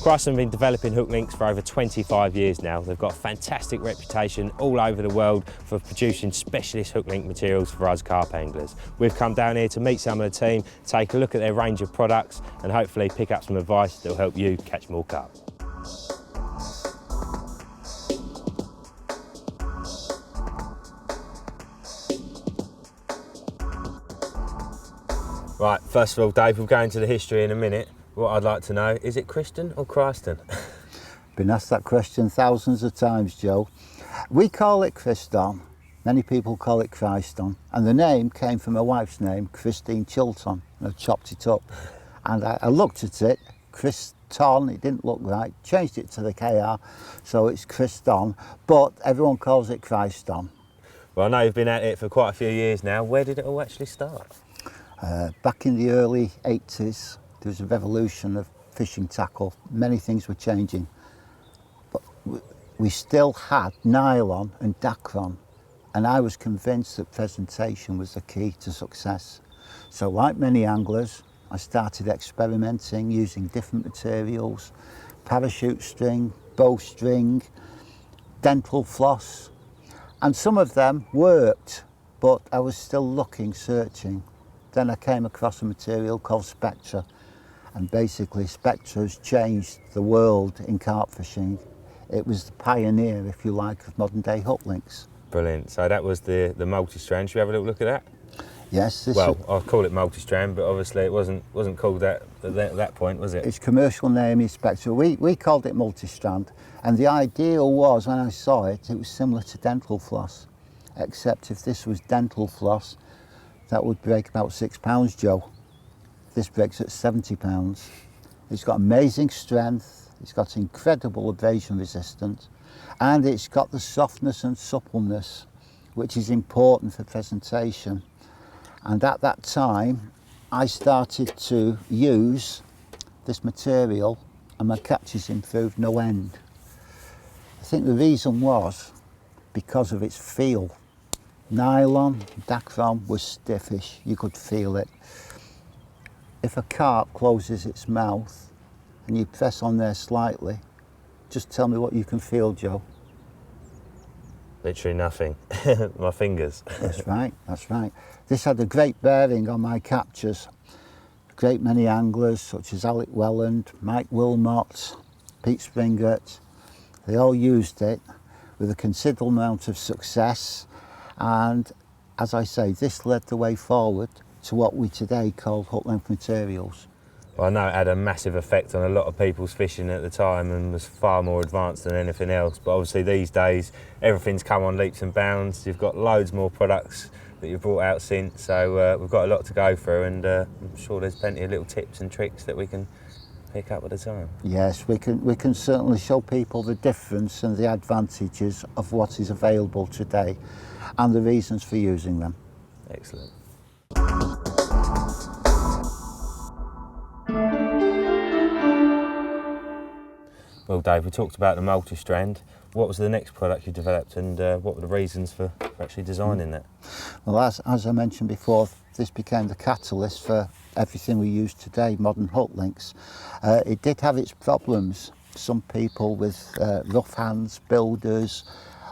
Kryston have been developing hook links for over 25 years now. They've got a fantastic reputation all over the world for producing specialist hook link materials for us carp anglers. We've come down here to meet some of the team, take a look at their range of products and hopefully pick up some advice that will help you catch more carp. Right, first of all, Dave, we'll go into the history in a minute. What I'd like to know, is it Kryston or Kryston? Been asked that question thousands of times, Joe. We call it Kryston. Many people call it Kryston. And the name came from my wife's name, Krystine Chilton. And I chopped it up. And I looked at it, Kryston, it didn't look right. Changed it to the KR, so it's Kryston. But everyone calls it Kryston. Well, I know you've been at it for quite a few years now. Where did it all actually start? Back in the early 80s, there was a revolution of fishing tackle. Many things were changing, but we still had nylon and dacron, and I was convinced that presentation was the key to success. So like many anglers, I started experimenting using different materials, parachute string, bowstring, dental floss, and some of them worked, but I was still looking, searching. Then I came across a material called Spectra, and basically Spectra has changed the world in carp fishing. It was the pioneer, if you like, of modern day hook links. Brilliant. So that was the multi-strand. Should we have a little look at that? Yes. Well, I'll call it multi-strand, but obviously it wasn't called that at that point, was it? Its commercial name is Spectra. We called it multi-strand, and the idea was, when I saw it, it was similar to dental floss, except if this was dental floss, that would break about £6, Joe. This breaks at £70. It's got amazing strength, it's got incredible abrasion resistance, and it's got the softness and suppleness, which is important for presentation. And at that time, I started to use this material and my catches improved no end. I think the reason was because of its feel. Nylon, dacron was stiffish, you could feel it. If a carp closes its mouth and you press on there slightly, just tell me what you can feel, Joe. Literally nothing. My fingers. That's right, that's right. This had a great bearing on my captures. A great many anglers such as Alec Welland, Mike Wilmot, Pete Springett, they all used it with a considerable amount of success. And as I say, this led the way forward to what we today call hook length materials. Well, I know it had a massive effect on a lot of people's fishing at the time and was far more advanced than anything else. But obviously these days, everything's come on leaps and bounds. You've got loads more products that you've brought out since, so we've got a lot to go through, and I'm sure there's plenty of little tips and tricks that we can pick up at the time. Yes, we can certainly show people the difference and the advantages of what is available today and the reasons for using them. Excellent. Well, Dave, we talked about the multi-strand. What was the next product you developed, and what were the reasons for actually designing that? Well, as I mentioned before, this became the catalyst for everything we use today, modern hook links. It did have its problems. Some people with rough hands, builders,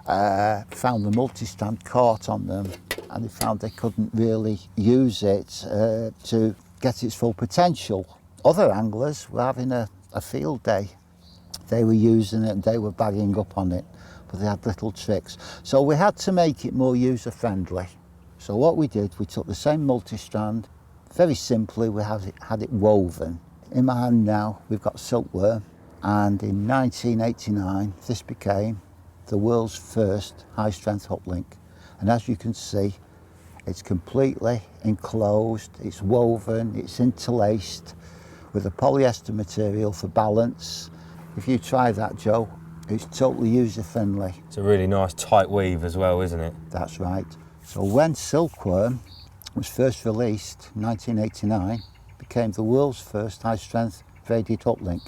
found the multi-strand caught on them, and they found they couldn't really use it to get its full potential. Other anglers were having a field day. They were using it and they were bagging up on it, but they had little tricks. So we had to make it more user-friendly. So what we did, we took the same multi-strand, very simply we had it woven. In my hand now, we've got silkworm, and in 1989, this became the world's first high-strength hook link. And as you can see, it's completely enclosed, it's woven, it's interlaced with a polyester material for balance. If you try that, Joe, it's totally user-friendly. It's a really nice tight weave as well, isn't it? That's right. So when silkworm was first released in 1989, it became the world's first high-strength braided hook link.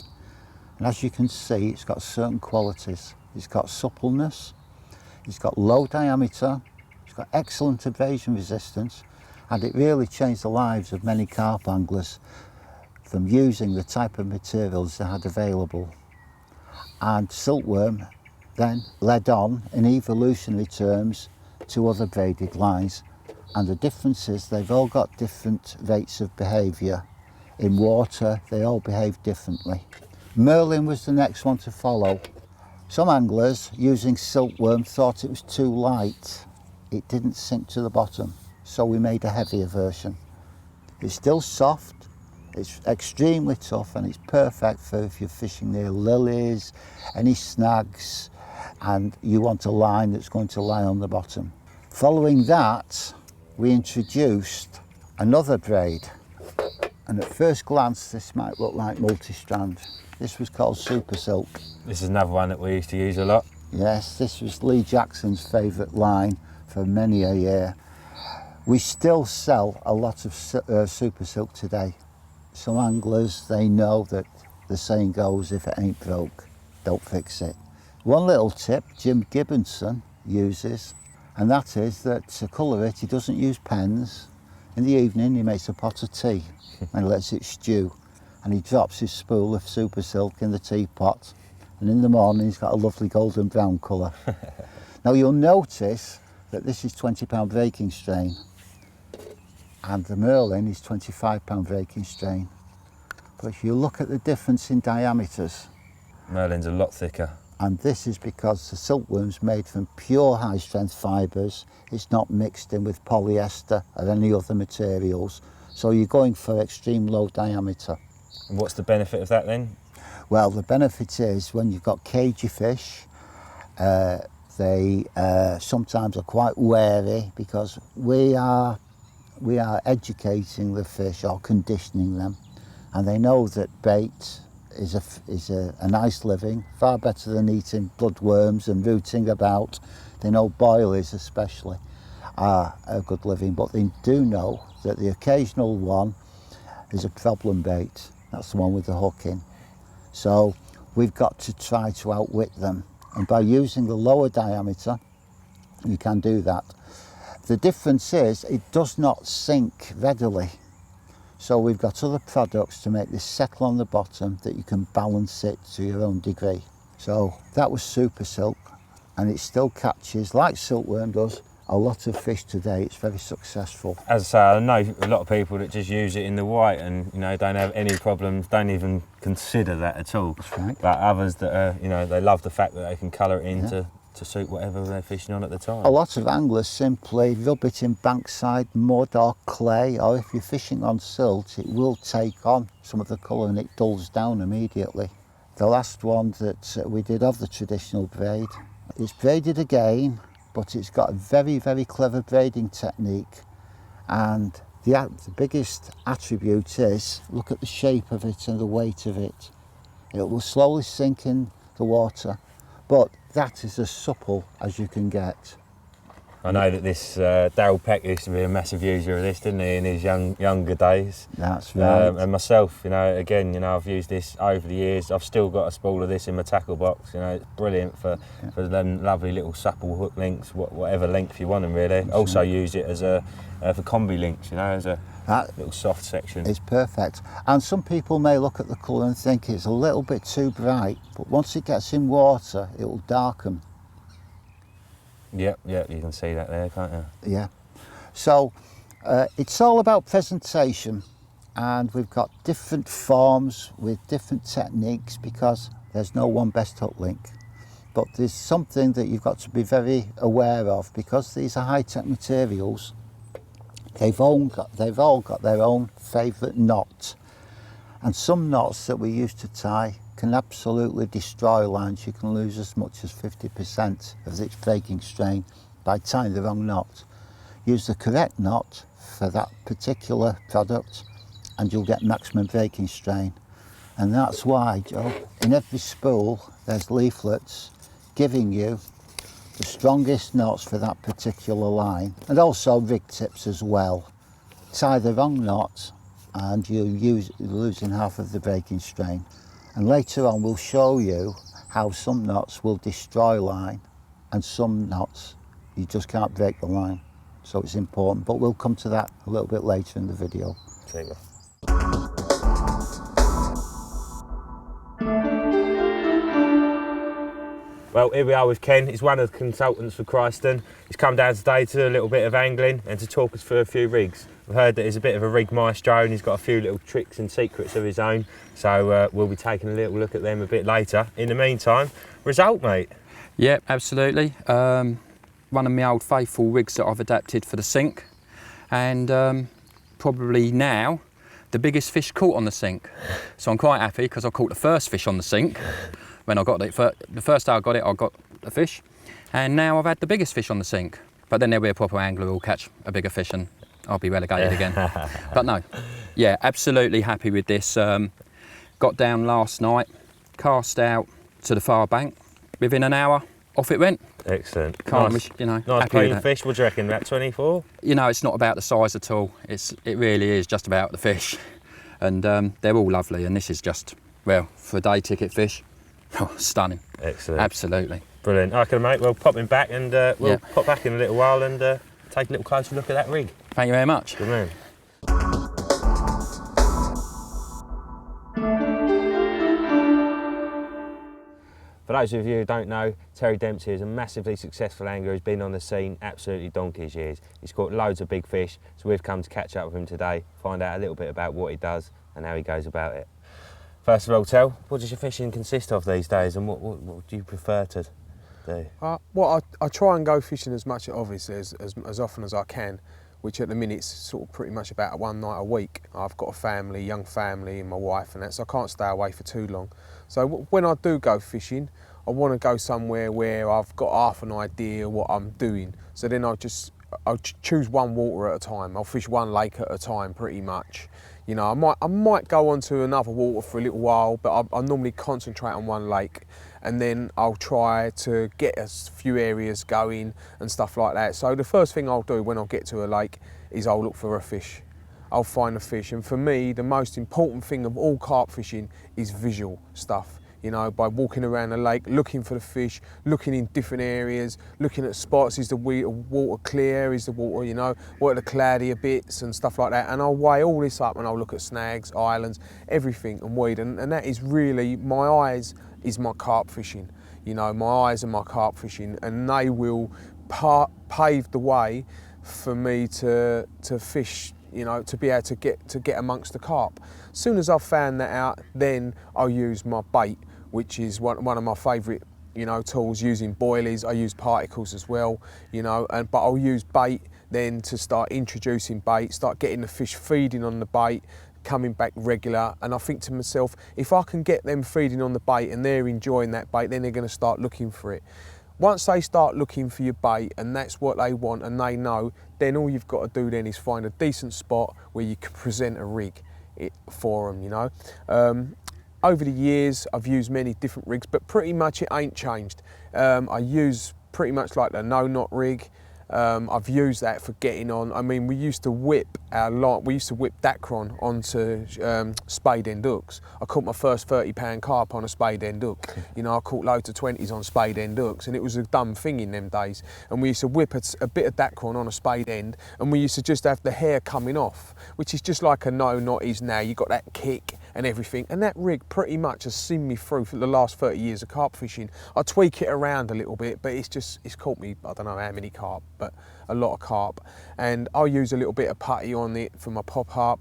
And as you can see, it's got certain qualities. It's got suppleness, it's got low diameter, it's got excellent abrasion resistance, and it really changed the lives of many carp anglers. from using the type of materials they had available. And silkworm then led on in evolutionary terms to other braided lines. And the difference is they've all got different rates of behaviour. In water, they all behave differently. Merlin was the next one to follow. Some anglers using silkworm thought it was too light. It didn't sink to the bottom, so we made a heavier version. It's still soft, it's extremely tough, and it's perfect for if you're fishing near lilies, any snags, and you want a line that's going to lie on the bottom. Following that, we introduced another braid, and at first glance this might look like multi-strand. This was called Super Silk. This is another one that we used to use a lot. Yes, this was Lee Jackson's favourite line for many a year. We still sell a lot of Super Silk today. Some anglers, they know that the saying goes, if it ain't broke, don't fix it. One little tip Jim Gibbonson uses, and that is that to colour it, he doesn't use pens. In the evening, he makes a pot of tea and lets it stew. And he drops his spool of Super Silk in the teapot, and in the morning he's got a lovely golden brown colour. Now you'll notice that this is £20 breaking strain, and the Merlin is £25 breaking strain. But if you look at the difference in diameters, Merlin's a lot thicker. and this is because the silkworm's made from pure high strength fibres. It's not mixed in with polyester or any other materials, so you're going for extreme low diameter. And what's the benefit of that then? Well, the benefit is when you've got cagey fish, they sometimes are quite wary because we are educating the fish or conditioning them, and they know that bait is a nice living, far better than eating bloodworms and rooting about. They know boilies especially are a good living, but they do know that the occasional one is a problem bait. That's the one with the hook in. So we've got to try to outwit them, and by using the lower diameter we can do that. The difference is it does not sink readily, so we've got other products to make this settle on the bottom that you can balance it to your own degree. So that was Super Silk, and it still catches, like silkworm does, a lot of fish today. It's very successful. As I say, I know a lot of people that just use it in the white and don't have any problems, don't even consider that at all. That's right. But others that are, they love the fact that they can colour it in to suit whatever they're fishing on at the time. A lot of anglers simply rub it in bankside mud or clay, or if you're fishing on silt, it will take on some of the colour and it dulls down immediately. The last one that we did of the traditional braid, it's braided again, but it's got a very, very clever braiding technique, and the biggest attribute is, look at the shape of it and the weight of it. It will slowly sink in the water, but that is as supple as you can get. I know that this Darryl Peck used to be a massive user of this, didn't he, in his younger days? That's right. And myself, again, I've used this over the years. I've still got a spool of this in my tackle box. It's brilliant for them lovely little supple hook links, whatever length you want them really. That's also right. use it as for Combi links, as a little soft section. It's perfect. And some people may look at the colour and think it's a little bit too bright, but once it gets in water, it will darken. Yep, you can see that there, can't you? Yeah. So it's all about presentation, and we've got different forms with different techniques because there's no one best hook link. But there's something that you've got to be very aware of, because these are high-tech materials. They've all got their own favourite knot, and some knots that we used to tie can absolutely destroy lines. You can lose as much as 50% of its breaking strain by tying the wrong knot. Use the correct knot for that particular product and you'll get maximum breaking strain. And that's why, Joe, in every spool there's leaflets giving you the strongest knots for that particular line, and also rig tips as well. Tie the wrong knot and you're losing half of the breaking strain. And later on we'll show you how some knots will destroy line and some knots you just can't break the line. So it's important, but we'll come to that a little bit later in the video. Super. Well, here we are with Ken. He's one of the consultants for Kryston. He's come down today to do a little bit of angling and to talk us through a few rigs. I've heard that he's a bit of a rig maestro and he's got a few little tricks and secrets of his own. So we'll be taking a little look at them a bit later. In the meantime, result, mate. Yeah, absolutely. One of my old faithful rigs that I've adapted for the sink, and probably now the biggest fish caught on the sink. So I'm quite happy because I caught the first fish on the sink. When I got it, the first day I got it, I got a fish, and now I've had the biggest fish on the sink. But then there'll be a proper angler who'll catch a bigger fish and I'll be relegated again. But no, yeah, absolutely happy with this. Got down last night, cast out to the far bank. Within an hour, off it went. Excellent. Can't nice, you know, nice happy clean with that. fish. What do you reckon, about 24? You know, it's not about the size at all. It really is just about the fish. And they're all lovely, and this is just, well, for a day ticket fish, oh, stunning. Excellent. Absolutely. Brilliant. Okay, mate, we'll pop him back and we'll pop back in a little while and take a little closer look at that rig. Thank you very much. Good man. For those of you who don't know, Terry Dempsey is a massively successful angler who's been on the scene absolutely donkey's years. He's caught loads of big fish, so we've come to catch up with him today, find out a little bit about what he does and how he goes about it. First of all, Tel, what does your fishing consist of these days, and what do you prefer to do? Well, I try and go fishing as much, obviously, as often as I can, which at the minute is sort of pretty much about one night a week. I've got a family, young family, and my wife and that, so I can't stay away for too long. So when I do go fishing, I want to go somewhere where I've got half an idea what I'm doing. So then I'll choose one water at a time. I'll fish one lake at a time, pretty much. You know, I might go on to another water for a little while, but I normally concentrate on one lake, and then I'll try to get a few areas going and stuff like that. So the first thing I'll do when I get to a lake is I'll look for a fish. I'll find a fish, and for me, the most important thing of all carp fishing is visual stuff. You know, by walking around the lake, looking for the fish, looking in different areas, looking at spots. Is the water clear? Is the water, you know, what are the cloudier bits and stuff like that? And I'll weigh all this up and I'll look at snags, islands, everything, and weed. And that is really, my eyes is my carp fishing. You know, my eyes are my carp fishing, and they will pave the way for me to fish, you know, to be able to get amongst the carp. As soon as I've found that out, then I'll use my bait, which is one of my favourite, you know, tools, using boilies. I use particles as well, you know, but I'll use bait then to start introducing bait, start getting the fish feeding on the bait, coming back regular. And I think to myself, if I can get them feeding on the bait and they're enjoying that bait, then they're going to start looking for it. Once they start looking for your bait and that's what they want and they know, then all you've got to do then is find a decent spot where you can present a rig for them, you know. Over the years, I've used many different rigs, but pretty much it ain't changed. I use pretty much like the no-knot rig. I've used that for getting on. I mean, we used to whip Dacron onto spade end hooks. I caught my first 30-pound carp on a spade end hook. You know, I caught loads of 20s on spade end hooks, and it was a dumb thing in them days. And we used to whip a bit of Dacron on a spade end, and we used to just have the hair coming off, which is just like a no-knot is now. You got that kick and everything, and that rig pretty much has seen me through for the last 30 years of carp fishing. I tweak it around a little bit, but it's caught me, I don't know how many carp, but a lot of carp. And I'll use a little bit of putty on it for my pop-up,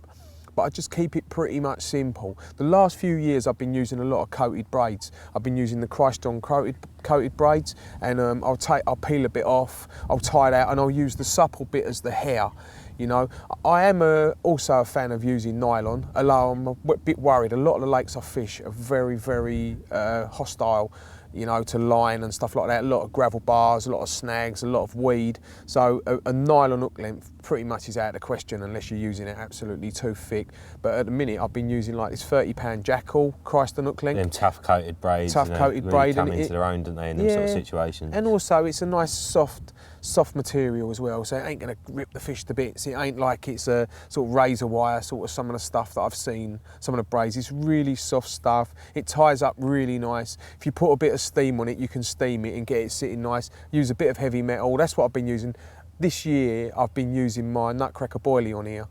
but I just keep it pretty much simple. The last few years I've been using a lot of coated braids. I've been using the Kryston coated braids, and I'll peel a bit off, I'll tie it out, and I'll use the supple bit as the hair. You know, I am also a fan of using nylon, although I'm a bit worried. A lot of the lakes I fish are very, very hostile, you know, to line and stuff like that. A lot of gravel bars, a lot of snags, a lot of weed. So a nylon hook length pretty much is out of the question unless you're using it absolutely too thick. But at the minute I've been using like this 30-pound jackal Kryston hook length. Them tough coated braids. Tough coated braid. Come into their own, don't they, in them sort of situations. And also it's a nice soft material as well, so it ain't going to rip the fish to bits. It ain't like it's a sort of razor wire, sort of some of the stuff that I've seen, some of the braids. It's really soft stuff. It ties up really nice. If you put a bit of steam on it, you can steam it and get it sitting nice. Use a bit of heavy metal. That's what I've been using. This year I've been using my Nutcracker boilie on here.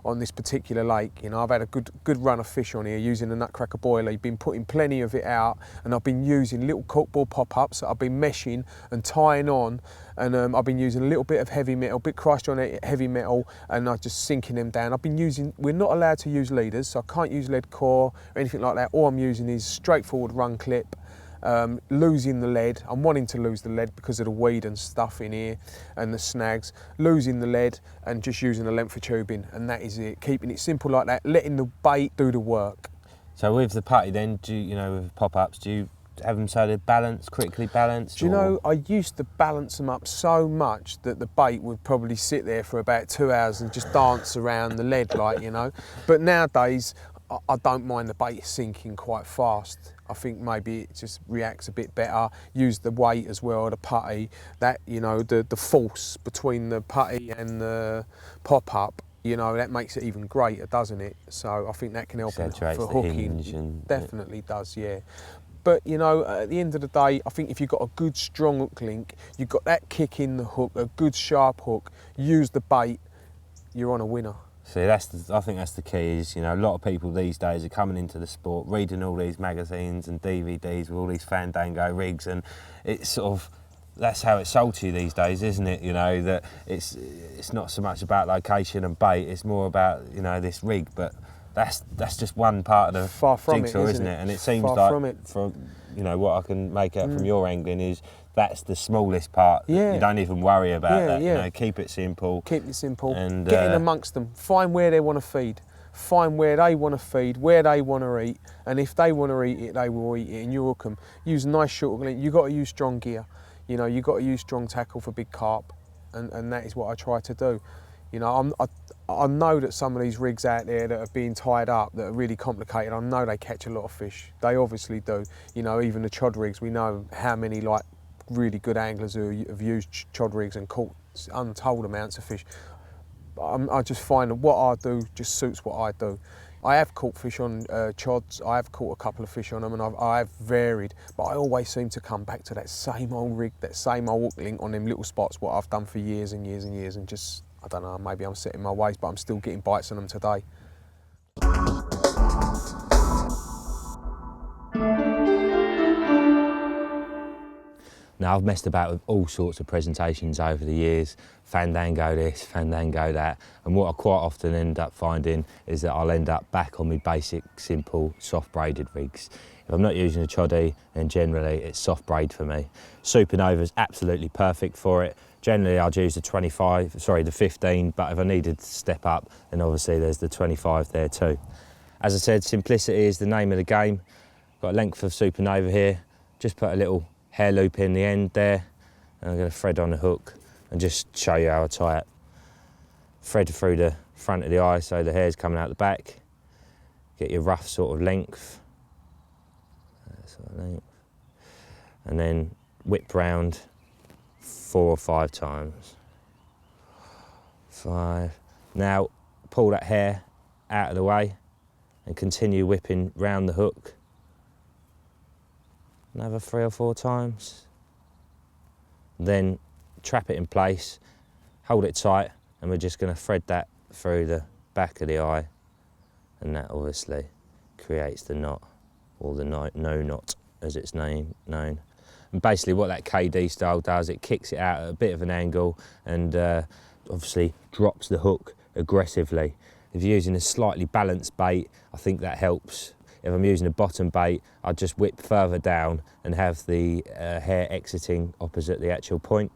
on this particular lake. You know, I've had a good run of fish on here using the nutcracker boiler. Been putting plenty of it out, and I've been using little corkboard pop-ups that I've been meshing and tying on, and I've been using a little bit of heavy metal, bit Kryston heavy metal, and I'm just sinking them down. We're not allowed to use leaders, so I can't use lead core or anything like that. All I'm using is straightforward run clip. Losing the lead. I'm wanting to lose the lead because of the weed and stuff in here and the snags. Losing the lead and just using the length of tubing, and that is it. Keeping it simple like that, letting the bait do the work. So with the putty then, with pop-ups, do you have them so they're balanced, critically balanced? Do you know, I used to balance them up so much that the bait would probably sit there for about 2 hours and just dance around the lead, But nowadays, I don't mind the bait sinking quite fast. I think maybe it just reacts a bit better. Use the weight as well, the putty. That, the force between the putty and the pop-up, that makes it even greater, doesn't it? So I think that can help for hooking. Definitely does, yeah. But, at the end of the day, I think if you've got a good strong hook link, you've got that kick in the hook, a good sharp hook, use the bait, you're on a winner. See, I think that's the key is, a lot of people these days are coming into the sport, reading all these magazines and DVDs with all these Fandango rigs, and it's sort of, that's how it's sold to you these days, isn't it? That it's not so much about location and bait, it's more about, this rig, but that's just one part of the jigsaw, isn't it? And it seems from what I can make out from your angling is that's the smallest part. Yeah. You don't even worry about that. Yeah. Keep it simple. Keep it simple. And get in amongst them. Find where they want to feed. Find where they want to feed, where they want to eat, and if they want to eat it, they will eat it, and you hook them. Use nice short hook length. You've got to use strong gear. You've got to use strong tackle for big carp, and that is what I try to do. I know that some of these rigs out there that are being tied up, that are really complicated, I know they catch a lot of fish. They obviously do. Even the Chod rigs, we know how many really good anglers who have used Chod rigs and caught untold amounts of fish. I just find that what I do just suits what I do. I have caught fish on Chods, I have caught a couple of fish on them, and I have varied, but I always seem to come back to that same old rig, that same old hook link on them little spots, what I've done for years and years and years, and just, I don't know, maybe I'm set in my ways, but I'm still getting bites on them today. Now, I've messed about with all sorts of presentations over the years, Fandango this, Fandango that, and what I quite often end up finding is that I'll end up back on my basic, simple, soft braided rigs. If I'm not using a Choddy, then generally it's soft braid for me. Supernova is absolutely perfect for it. Generally I'd use the 15, but if I needed to step up, then obviously there's the 25 there too. As I said, simplicity is the name of the game. Got a length of Supernova here, just put a little hair loop in the end there, and I'm going to thread on the hook and just show you how I tie it. Thread through the front of the eye so the hair's coming out the back. Get your rough sort of length. And then whip round 4 or 5 times. 5. Now pull that hair out of the way and continue whipping round the hook. Another 3 or 4 times. Then trap it in place, hold it tight, and we're just going to thread that through the back of the eye, and that obviously creates the knot, or the no knot as it's known. And basically what that KD style does, it kicks it out at a bit of an angle and obviously drops the hook aggressively. If you're using a slightly balanced bait, I think that helps. If I'm using a bottom bait, I'd just whip further down and have the hair exiting opposite the actual point.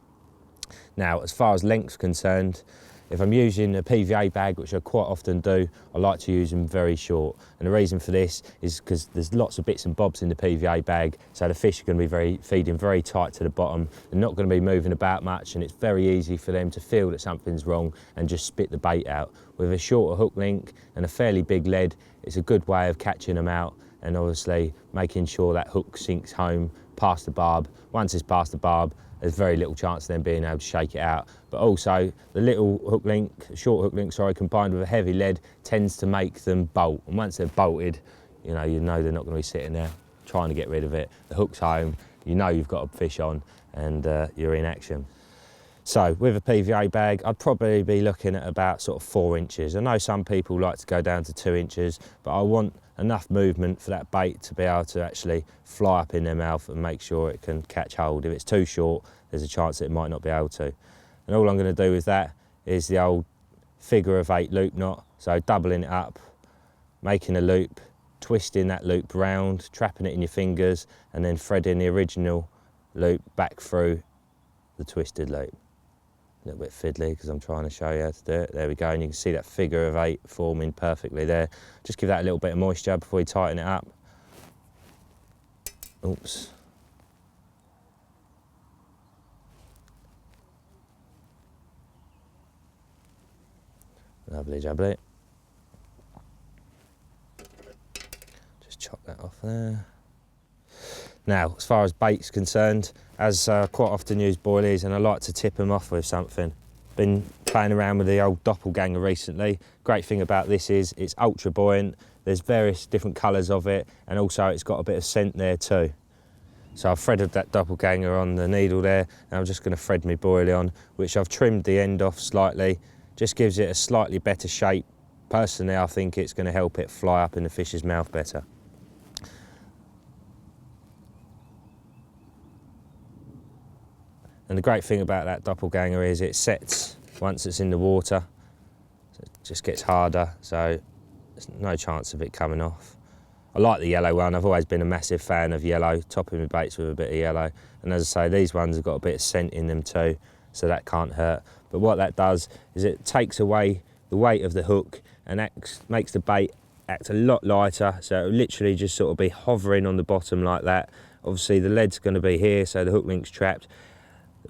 Now, as far as length's concerned, if I'm using a PVA bag, which I quite often do, I like to use them very short. And the reason for this is because there's lots of bits and bobs in the PVA bag, so the fish are going to be feeding very tight to the bottom. They're not going to be moving about much, and it's very easy for them to feel that something's wrong and just spit the bait out. With a shorter hook link and a fairly big lead, it's a good way of catching them out and obviously making sure that hook sinks home past the barb. Once it's past the barb, there's very little chance of them being able to shake it out. But also, the little hook link, short hook link, combined with a heavy lead, tends to make them bolt. And once they're bolted, you know they're not going to be sitting there trying to get rid of it. The hook's home, you know you've got a fish on, and you're in action. So with a PVA bag, I'd probably be looking at about sort of 4 inches. I know some people like to go down to 2 inches, but I want enough movement for that bait to be able to actually fly up in their mouth and make sure it can catch hold. If it's too short, there's a chance that it might not be able to. And all I'm going to do with that is the old figure of 8 loop knot. So doubling it up, making a loop, twisting that loop round, trapping it in your fingers, and then threading the original loop back through the twisted loop. A little bit fiddly because I'm trying to show you how to do it. There we go, and you can see that figure of 8 forming perfectly there. Just give that a little bit of moisture before you tighten it up. Oops. Lovely jubbly. Just chop that off there. Now, as far as bait's concerned, as I quite often use boilies and I like to tip them off with something. Been playing around with the old doppelganger recently. Great thing about this is it's ultra buoyant. There's various different colours of it, and also it's got a bit of scent there too. So I've threaded that doppelganger on the needle there, and I'm just going to thread my boilie on, which I've trimmed the end off slightly. Just gives it a slightly better shape. Personally, I think it's going to help it fly up in the fish's mouth better. And the great thing about that doppelganger is it sets once it's in the water. So it just gets harder, so there's no chance of it coming off. I like the yellow one. I've always been a massive fan of yellow, topping my baits with a bit of yellow. And as I say, these ones have got a bit of scent in them too, so that can't hurt. But what that does is it takes away the weight of the hook and makes the bait act a lot lighter, so it'll literally just sort of be hovering on the bottom like that. Obviously the lead's going to be here, so the hook link's trapped.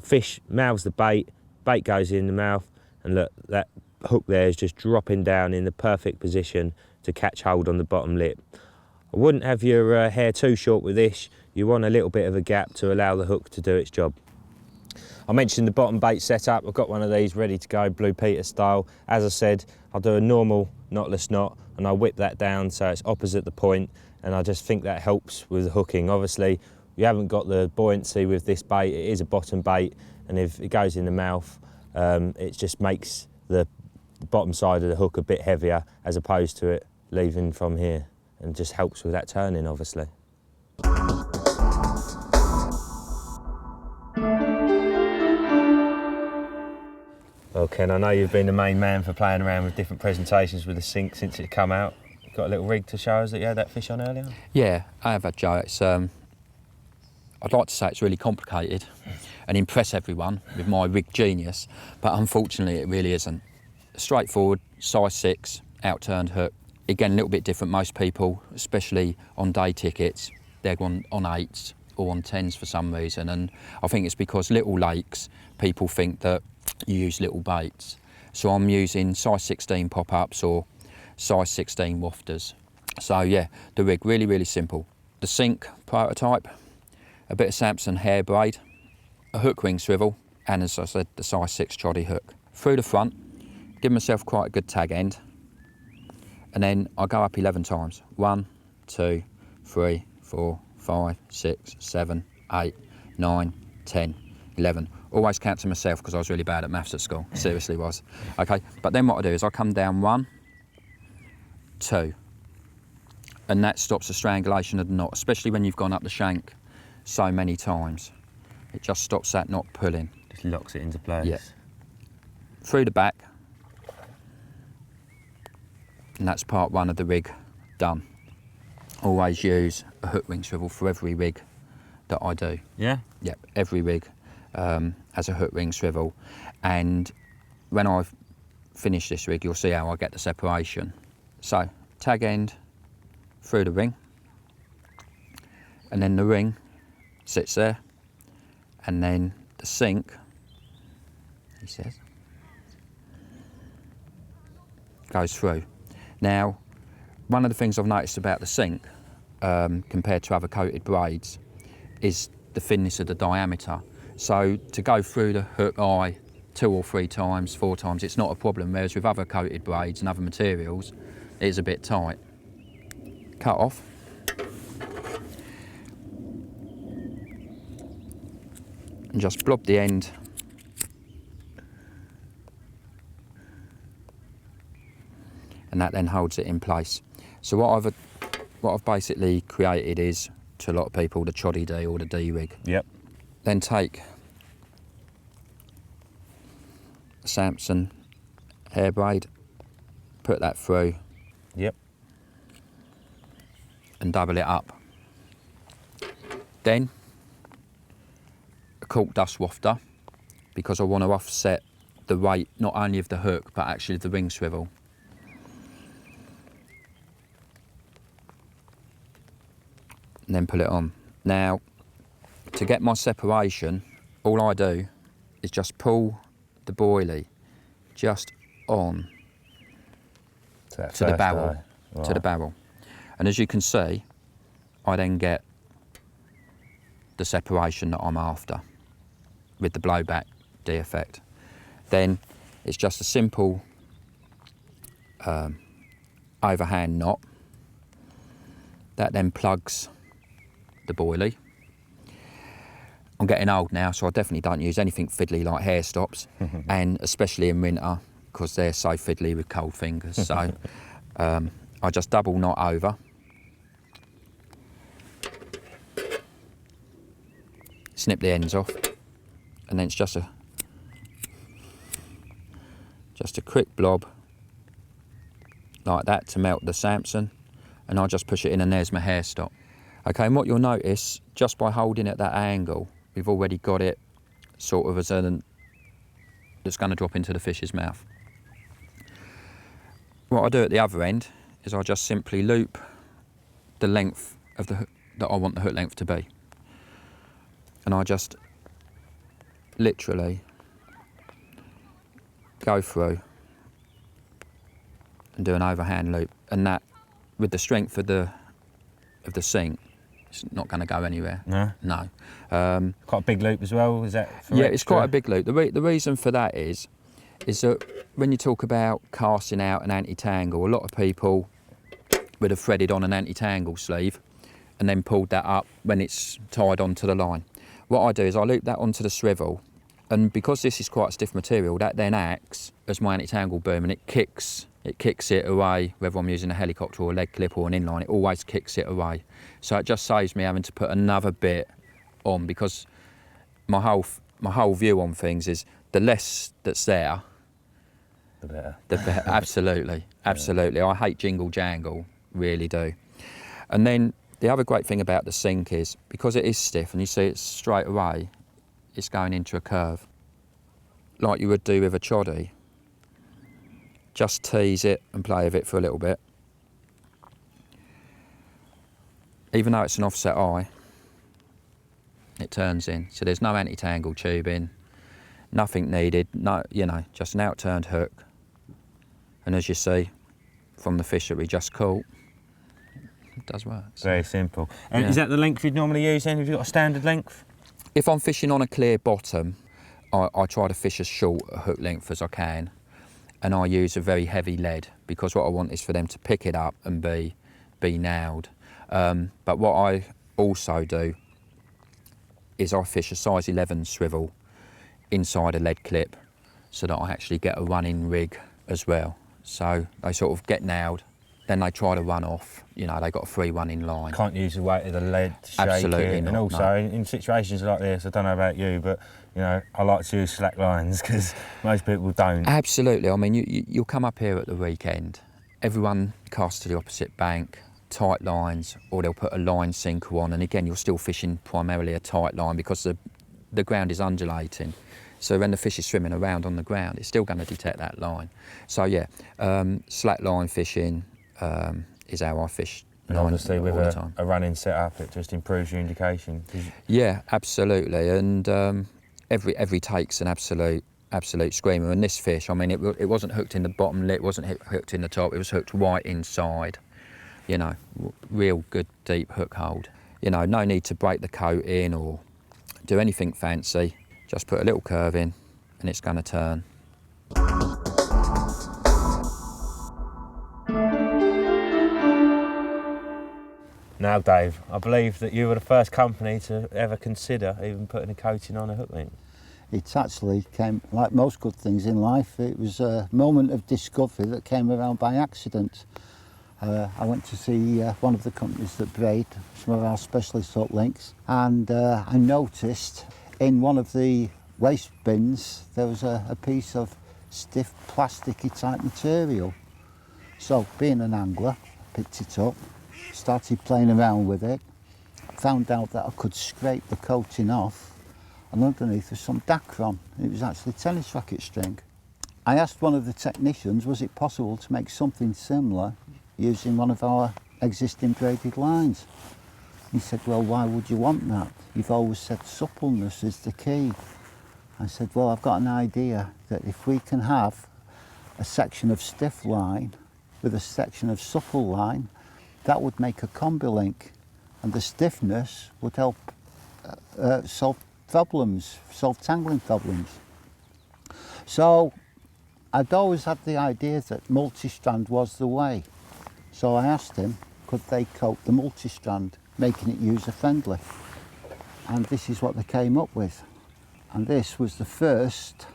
Fish mouths the bait, bait goes in the mouth, and look, that hook there is just dropping down in the perfect position to catch hold on the bottom lip. I wouldn't have your hair too short with this. You want a little bit of a gap to allow the hook to do its job. I mentioned the bottom bait setup. I've got one of these ready to go, Blue Peter style. As I said, I'll do a normal knotless knot and I'll whip that down so it's opposite the point, and I just think that helps with the hooking. Obviously, you haven't got the buoyancy with this bait. It is a bottom bait, and if it goes in the mouth, it just makes the bottom side of the hook a bit heavier as opposed to it leaving from here, and just helps with that turning, obviously. Well, Ken, I know you've been the main man for playing around with different presentations with the sink since it's come out. You got a little rig to show us that you had that fish on earlier? Yeah, I have had, Joe. It's I'd like to say it's really complicated and impress everyone with my rig genius, but unfortunately it really isn't. Straightforward, size 6, outturned hook. Again, a little bit different. Most people, especially on day tickets, they're on 8s or on 10s for some reason, and I think it's because little lakes, people think that you use little baits. So I'm using size 16 pop-ups or size 16 wafters. So yeah, the rig, really, really simple. The sink prototype, a bit of Samson hair braid, a hook ring swivel, and as I said, the size 6 Choddy hook. Through the front, give myself quite a good tag end, and then I go up 11 times. 1, 2, 3, 4, 5, 6, 7, 8, 9, 10, 11. Always count to myself because I was really bad at maths at school, seriously was. Okay, but then what I do is I come down 1, 2, and that stops the strangulation of the knot, especially when you've gone up the shank so many times. It just stops that knot pulling. Just locks it into place. Yeah. Through the back, and that's part 1 of the rig done. Always use a hook ring swivel for every rig that I do. Yeah? Yep, every rig has a hook ring swivel, and when I've finished this rig you'll see how I get the separation. So, tag end through the ring, and then the ring sits there, and then the sink, he says, goes through. Now, one of the things I've noticed about the sink compared to other coated braids is the thinness of the diameter. So to go through the hook eye 2 or 3 times, 4 times, it's not a problem, whereas with other coated braids and other materials, it's a bit tight. Cut off. And just blob the end and that then holds it in place. So what I've basically created is, to a lot of people, the Choddy D or the D rig. Yep. Then take a Samson hair braid, put that through. Yep. And double it up. Then a cork dust wafter, because I want to offset the weight not only of the hook but actually of the ring swivel. And then pull it on. Now, to get my separation, all I do is just pull the boilie just on to the barrel, to the barrel. And as you can see, I then get the separation that I'm after with the blowback D effect. Then it's just a simple overhand knot that then plugs the boilie. I'm getting old now, so I definitely don't use anything fiddly like hair stops, and especially in winter because they're so fiddly with cold fingers. So I just double knot over. Snip the ends off, and then it's just a quick blob like that to melt the Samson, and I just push it in, and there's my hair stop. Okay, and what you'll notice, just by holding at that angle, we've already got it sort of as an that's going to drop into the fish's mouth. What I do at the other end is I just simply loop the length of the hook that I want the hook length to be. And I just literally go through and do an overhand loop, and that, with the strength of the sink, it's not going to go anywhere. No? No. Quite a big loop as well, is that? Yeah, it's quite a big loop. The reason for that is that when you talk about casting out an anti-tangle, a lot of people would have threaded on an anti-tangle sleeve and then pulled that up when it's tied onto the line. What I do is I loop that onto the swivel, and because this is quite a stiff material, that then acts as my anti-tangle boom, and it kicks it away, whether I'm using a helicopter or a leg clip or an inline, it always kicks it away. So it just saves me having to put another bit on, because my whole view on things is the less that's there, The better. the better. Absolutely. I hate jingle jangle, really do. And then the other great thing about the sink is, because it is stiff and you see it straight away, it's going into a curve, like you would do with a choddy. Just tease it and play with it for a little bit. Even though it's an offset eye, it turns in. So there's no anti-tangle tubing, nothing needed, no, just an outturned hook. And as you see from the fish that we just caught, it does work. Very simple. And Yeah. is that the length you'd normally use then? Have you got a standard length? If I'm fishing on a clear bottom, I try to fish as short a hook length as I can, and I use a very heavy lead, because what I want is for them to pick it up and be nailed. But what I also do is I fish a size 11 swivel inside a lead clip, so that I actually get a running rig as well. So they sort of get nailed, then they try to run off. They got a free running line. Can't use the weight of the lead to shake Absolutely it. not, And also, no. in situations like this, I don't know about you, but I like to use slack lines because most people don't. Absolutely. I mean, you'll come up here at the weekend, everyone casts to the opposite bank, tight lines, or they'll put a line sinker on, and again, you're still fishing primarily a tight line because the ground is undulating. So when the fish is swimming around on the ground, it's still going to detect that line. So yeah, slack line fishing is how I fish. And obviously with all the time. a running setup, it just improves your indication. Yeah, absolutely. And every take's an absolute screamer. And this fish, I mean, it wasn't hooked in the bottom lip, it wasn't hooked in the top, it was hooked right inside. Real good deep hook hold. No need to break the coat in or do anything fancy. Just put a little curve in and it's going to turn. Now, Dave, I believe that you were the first company to ever consider even putting a coating on a hook link. It actually came, like most good things in life, it was a moment of discovery that came around by accident. I went to see one of the companies that braid some of our specialist hook links, and I noticed in one of the waste bins there was a piece of stiff plasticky type material. So being an angler, I picked it up, started playing around with it, found out that I could scrape the coating off, and underneath was some dacron. It was actually tennis racket string. I asked one of the technicians, was it possible to make something similar using one of our existing braided lines? He said, well, why would you want that? You've always said suppleness is the key. I said, well, I've got an idea that if we can have a section of stiff line with a section of supple line, that would make a combi link, and the stiffness would help solve tangling problems. So I'd always had the idea that multi-strand was the way. So I asked him, could they coat the multi-strand, making it user-friendly? And this is what they came up with. And this was the first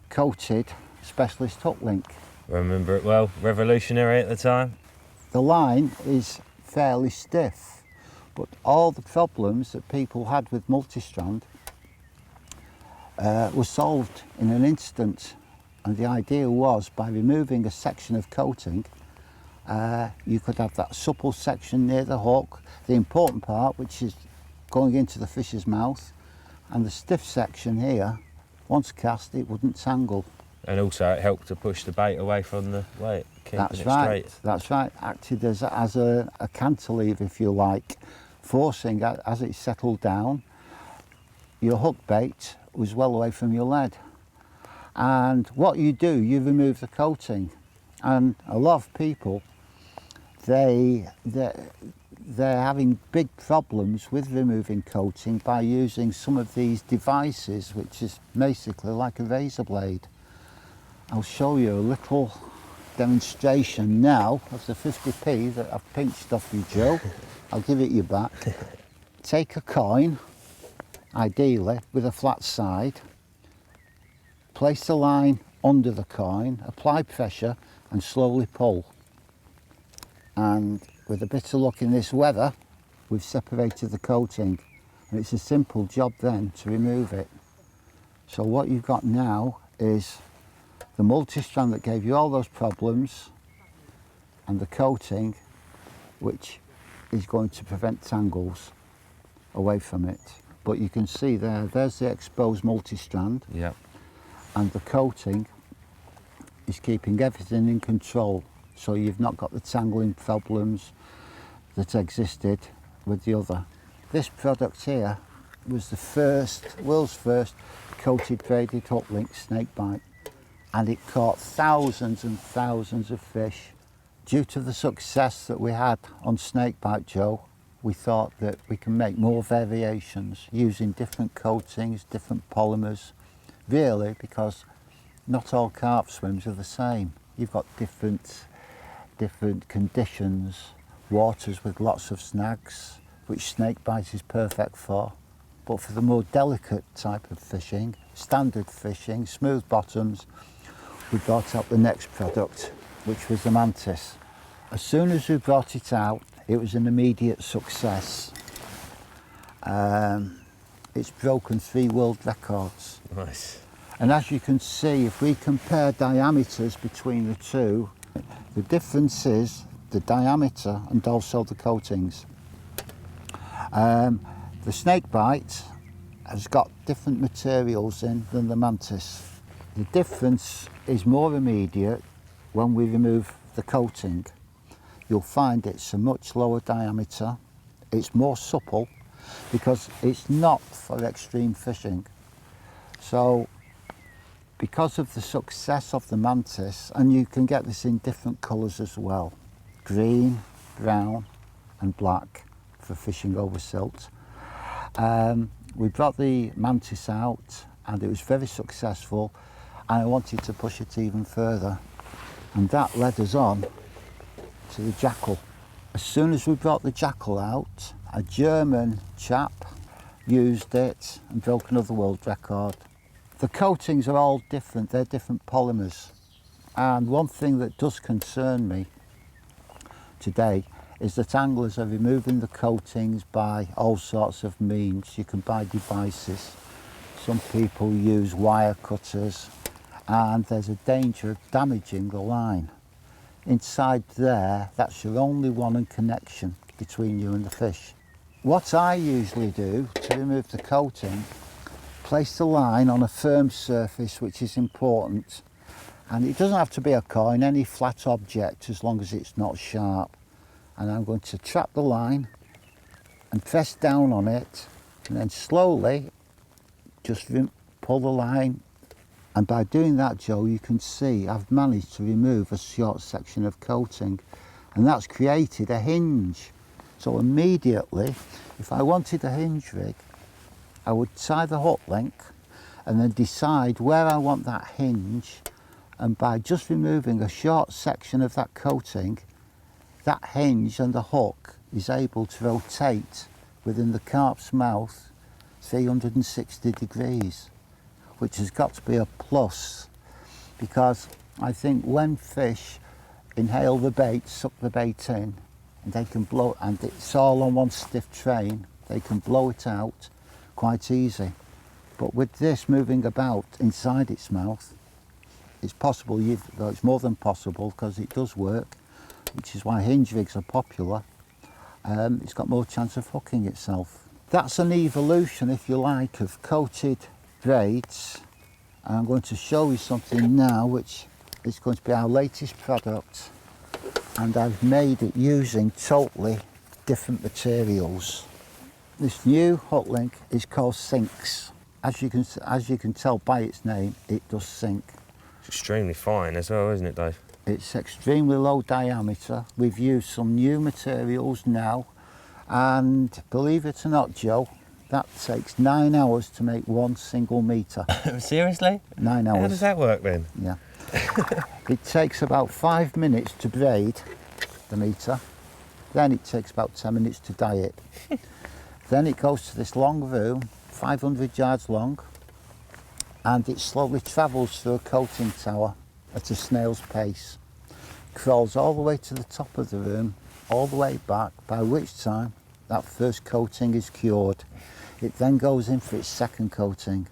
coated specialist hook link. Remember it well, revolutionary at the time. The line is fairly stiff, but all the problems that people had with multi-strand were solved in an instant. And the idea was, by removing a section of coating, you could have that supple section near the hook, the important part, which is going into the fish's mouth, and the stiff section here, once cast, it wouldn't tangle. And also it helped to push the bait away from the weight, keeping That's it right, straight. that's right. Acted as a cantilever, if you like, forcing, as it settled down, your hook bait was well away from your lead. And what you do, you remove the coating. And a lot of people, they're having big problems with removing coating by using some of these devices, which is basically like a razor blade. I'll show you a little demonstration now of the 50p that I've pinched off you, Joe. I'll give it you back. Take a coin, ideally with a flat side, place the line under the coin, apply pressure and slowly pull. And with a bit of luck in this weather, we've separated the coating, and it's a simple job then to remove it. So what you've got now is the multi-strand that gave you all those problems, and the coating, which is going to prevent tangles away from it. But you can see there's the exposed multi-strand. Yep. And the coating is keeping everything in control, so you've not got the tangling problems that existed with the other. This product here was the world's first coated braided hook link snakebite, and it caught thousands and thousands of fish. Due to the success that we had on snakebite, Joe, we thought that we can make more variations using different coatings, different polymers, really, because not all carp swims are the same. You've got different conditions, waters with lots of snags, which snakebite is perfect for. But for the more delicate type of fishing, standard fishing, smooth bottoms, we brought out the next product, which was the mantis. As soon as we brought it out, it was an immediate success. It's broken 3 world records. Nice. And as you can see, if we compare diameters between the two, the difference is the diameter and also the coatings. The snakebite has got different materials in than the mantis. The difference is more immediate when we remove the coating. You'll find it's a much lower diameter, it's more supple because it's not for extreme fishing. So because of the success of the mantis, and you can get this in different colours as well, green, brown and black for fishing over silt. We brought the mantis out and it was very successful, and I wanted to push it even further, and that led us on to the jackal. As soon as we brought the jackal out, a German chap used it and broke another world record. The coatings are all different, they're different polymers. And one thing that does concern me today is that anglers are removing the coatings by all sorts of means. You can buy devices, some people use wire cutters, and there's a danger of damaging the line. Inside there, that's your only one and connection between you and the fish. What I usually do to remove the coating, place the line on a firm surface, which is important, and it doesn't have to be a coin, any flat object as long as it's not sharp. And I'm going to trap the line and press down on it, and then slowly just pull the line. And by doing that, Joe, you can see I've managed to remove a short section of coating, and that's created a hinge. So immediately, if I wanted a hinge rig, I would tie the hook link and then decide where I want that hinge, and by just removing a short section of that coating, that hinge and the hook is able to rotate within the carp's mouth 360 degrees, which has got to be a plus, because I think when fish inhale the bait, suck the bait in, and they can blow, and it's all on one stiff train, they can blow it out quite easy. But with this moving about inside its mouth, it's possible, though it's more than possible, because it does work, which is why hinge rigs are popular. It's got more chance of hooking itself. That's an evolution, if you like, of coated braids. And I'm going to show you something now, which is going to be our latest product, and I've made it using totally different materials. This new hook link is called sinks. As you can tell by its name, it does sink. It's extremely fine as well, isn't it, Dave? It's extremely low diameter. We've used some new materials now, and believe it or not, Joe, that takes 9 hours to make 1 single metre. Seriously? 9 hours. How does that work then? Yeah. It takes about 5 minutes to braid the metre, then it takes about 10 minutes to dye it. Then it goes to this long room, 500 yards long, and it slowly travels through a coating tower at a snail's pace, crawls all the way to the top of the room, all the way back, by which time that first coating is cured. It then goes in for its second coating,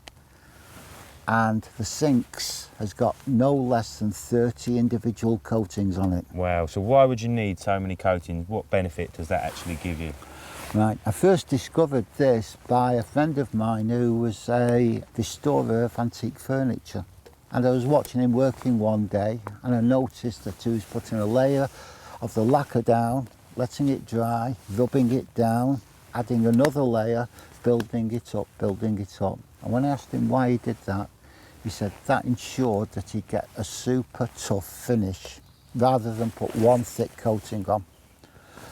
and the sinks has got no less than 30 individual coatings on it. Wow, so why would you need so many coatings? What benefit does that actually give you? Right, I first discovered this by a friend of mine who was a restorer of antique furniture. And I was watching him working one day, and I noticed that he was putting a layer of the lacquer down, letting it dry, rubbing it down, adding another layer, building it up, building it up. And when I asked him why he did that, he said that ensured that he'd get a super tough finish rather than put one thick coating on.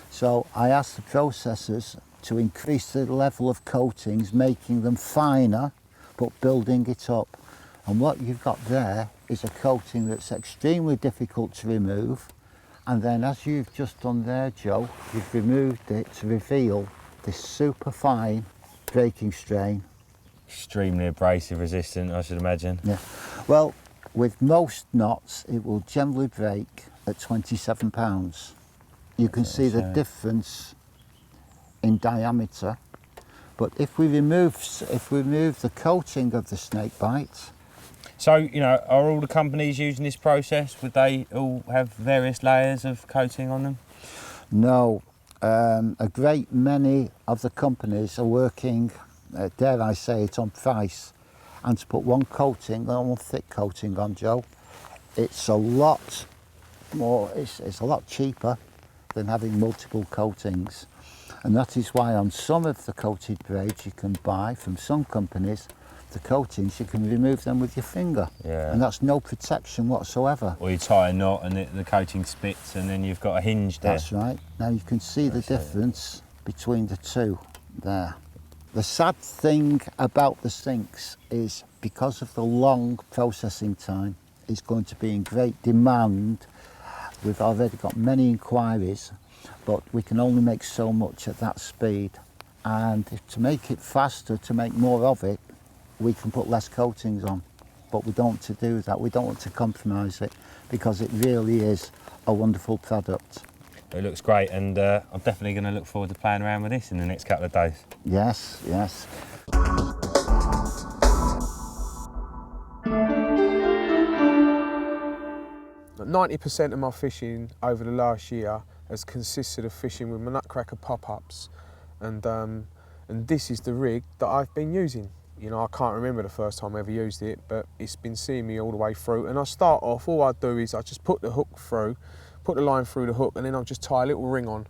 So I asked the processors to increase the level of coatings, making them finer, but building it up. And what you've got there is a coating that's extremely difficult to remove. And then, as you've just done there, Joe, you've removed it to reveal this super fine breaking strain. Extremely abrasive resistant, I should imagine. Yeah. Well, with most knots, it will generally break at 27 pounds. You can see the difference in diameter. But if we remove the coating of the snake bite. So, you know, are all the companies using this process? Would they all have various layers of coating on them? No. A great many of the companies are working, dare I say it, on price. And to put one coating, one thick coating on, Joe, it's a lot more, it's a lot cheaper than having multiple coatings. And that is why on some of the coated braids you can buy from some companies, the coatings, you can remove them with your finger. Yeah. And that's no protection whatsoever. Or you tie a knot and the coating spits and then you've got a hinge there. That's right. Now you can see the difference between the two there. The sad thing about the sinks is because of the long processing time, it's going to be in great demand. We've already got many inquiries, but we can only make so much at that speed. And to make it faster, to make more of it, we can put less coatings on, but we don't want to do that. We don't want to compromise it because it really is a wonderful product. It looks great, and I'm definitely going to look forward to playing around with this in the next couple of days. Yes, yes. 90% of my fishing over the last year has consisted of fishing with my nutcracker pop-ups, and this is the rig that I've been using. You know, I can't remember the first time I ever used it, but it's been seeing me all the way through. And I start off, all I do is I just put the hook through, put the line through the hook, and then I'll just tie a little ring on.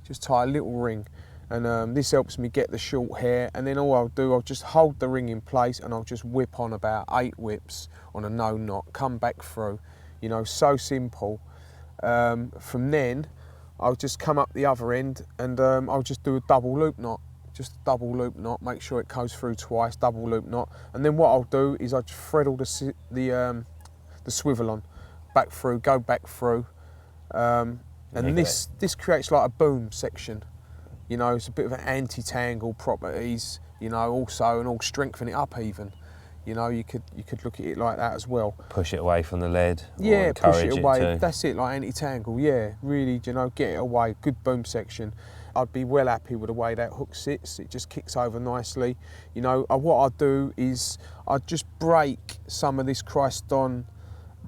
Just tie a little ring. And this helps me get the short hair, and then all I'll do, I'll just hold the ring in place and I'll just whip on about 8 whips on a no knot, come back through. You know, so simple. From then, I'll just come up the other end and I'll just do a double loop knot. Just a double loop knot, make sure it goes through twice, double loop knot. And then what I'll do is I just thread all the swivel on, back through, go back through. And this creates like a boom section. You know, it's a bit of an anti-tangle properties, you know, also, and all strengthen it up even. You know, you could look at it like that as well. Push it away from the lead. Yeah, or push it away. too. That's it, like anti-tangle. Yeah, really, you know, get it away. Good boom section. I'd be well happy with the way that hook sits. It just kicks over nicely. You know, what I do is I just break some of this Kryston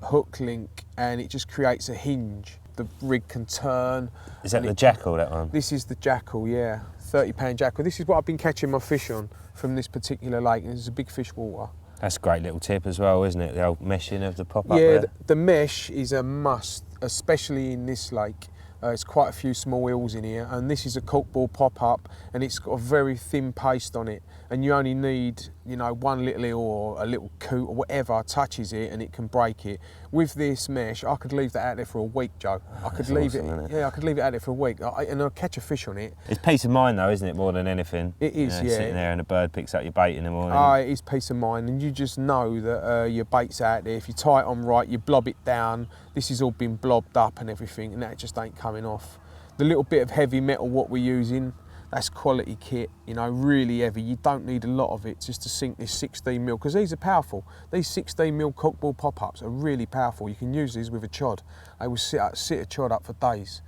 hook link, and it just creates a hinge. The rig can turn. Is that the jackal, that one? This is the jackal, yeah. 30-pound jackal. This is what I've been catching my fish on from this particular lake. This is a big fish water. That's a great little tip as well, isn't it? The old meshing of the pop-up Yeah, there. the mesh is a must, especially in this lake. It's quite a few small hills in here, and this is a corkball pop-up, and it's got a very thin paste on it, and you only need, you know, one little hill or a little coot or whatever touches it and it can break it. With this mesh, I could leave that out there for a week, Joe. I could leave awesome, it, isn't it? yeah, I could leave it out there for a week, and I'll catch a fish on it. It's peace of mind though, isn't it, more than anything? It is, You know, yeah. Sitting there and a bird picks up your bait in the morning. It is peace of mind, and you just know that your bait's out there. If you tie it on right, you blob it down. This has all been blobbed up and everything, and that just ain't coming off. The little bit of heavy metal what we're using, that's quality kit, you know, really heavy. You don't need a lot of it just to sink this 16mm, because these are powerful. These 16mm corkball pop-ups are really powerful. You can use these with a chod. They will sit a chod up for days,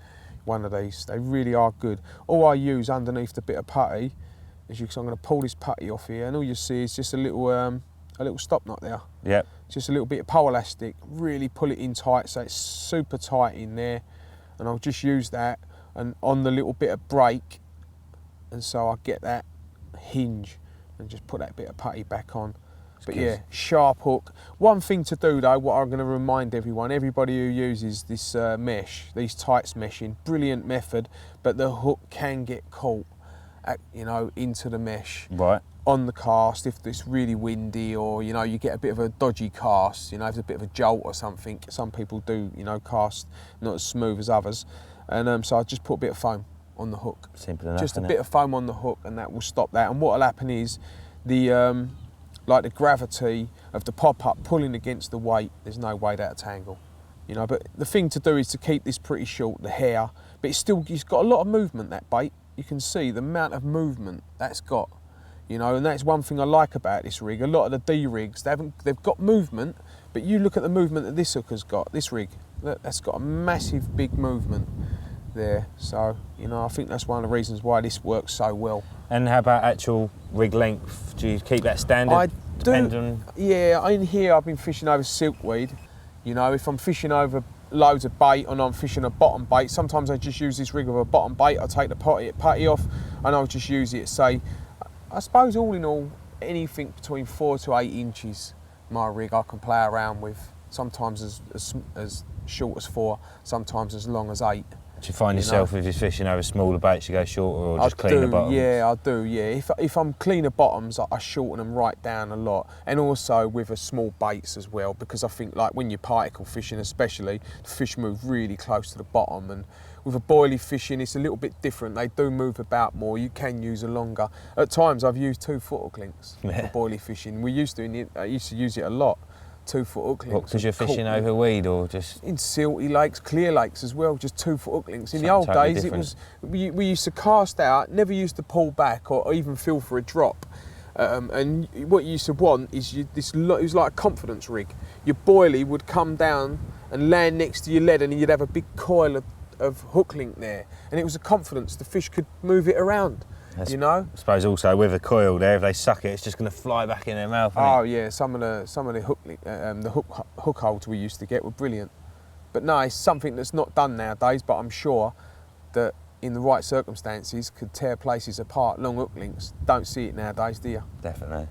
one of these. They really are good. All I use underneath the bit of putty is I'm going to pull this putty off here, and all you see is just a little stop knot there. Yep. Just a little bit of pole elastic. Really pull it in tight so it's super tight in there, and I'll just use that and on the little bit of break, and so I get that hinge and just put that bit of putty back on. But yeah, sharp hook. One thing to do though, what I'm going to remind everybody who uses this mesh, these tights meshing, brilliant method, but the hook can get caught, you know, into the mesh. Right. On the cast, if it's really windy, or you know, you get a bit of a dodgy cast, you know, if there's a bit of a jolt or something. Some people do, you know, cast not as smooth as others, and so I just put a bit of foam on the hook. Simple enough. Just a bit of foam on the hook, and that will stop that. And what'll happen is the like the gravity of the pop-up pulling against the weight, there's no way that'll tangle, you know. But the thing to do is to keep this pretty short, the hair, but it's got a lot of movement, that bait. You can see the amount of movement that's got. You know, and that's one thing I like about this rig. A lot of the D rigs, they've got movement, but you look at the movement that this hooker's got, this rig, that's got a massive big movement there. So, you know, I think that's one of the reasons why this works so well. And how about actual rig length? Do you keep that standard? I do. Yeah, in here I've been fishing over silkweed. You know, if I'm fishing over loads of bait and I'm fishing a bottom bait, sometimes I just use this rig with a bottom bait. I take the putty off and I'll just use it, say, I suppose all in all, anything between 4 to 8 inches, my rig I can play around with. Sometimes as short as 4, sometimes as long as 8. Do you find yourself, if you're fishing over smaller baits, you go shorter or just cleaner bottoms? Yeah, I do, yeah. If I'm cleaner bottoms, I shorten them right down a lot. And also with a small baits as well, because I think like when you're particle fishing especially, the fish move really close to the bottom, and with a boilie fishing it's a little bit different. They do move about more, you can use a longer. At times I've used 2-foot hook links for boilie fishing. I used to use it a lot. 2-foot hook links. Because you're fishing over weed or just? In silty lakes, clear lakes as well, just 2-foot hook links. In the old days, it was we used to cast out, never used to pull back or even feel for a drop. And what you used to want is it was like a confidence rig. Your boilie would come down and land next to your lead, and you'd have a big coil of hook link there, and it was a confidence. The fish could move it around. You know. I suppose also with a coil there, if they suck it, it's just going to fly back in their mouth. Oh yeah, some of the hook holds we used to get were brilliant. But no, it's something that's not done nowadays. But I'm sure that in the right circumstances could tear places apart. Long hook links, don't see it nowadays, do you? Definitely.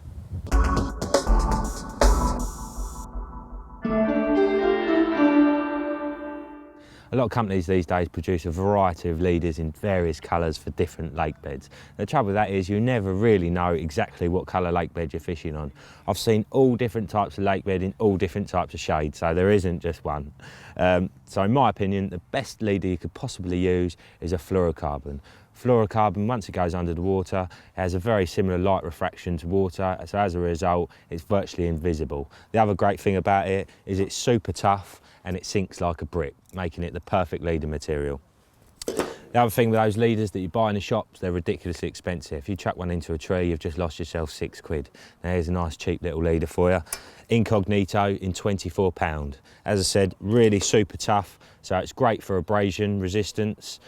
A lot of companies these days produce a variety of leaders in various colours for different lake beds. The trouble with that is you never really know exactly what colour lake bed you're fishing on. I've seen all different types of lake bed in all different types of shades, so there isn't just one. So in my opinion, the best leader you could possibly use is a fluorocarbon. Fluorocarbon, once it goes under the water, has a very similar light refraction to water, so as a result, it's virtually invisible. The other great thing about it is it's super tough and it sinks like a brick, making it the perfect leader material. The other thing with those leaders that you buy in the shops, they're ridiculously expensive. If you chuck one into a tree, you've just lost yourself £6. Now here's a nice cheap little leader for you. Incognito in £24. As I said, really super tough, so it's great for abrasion resistance.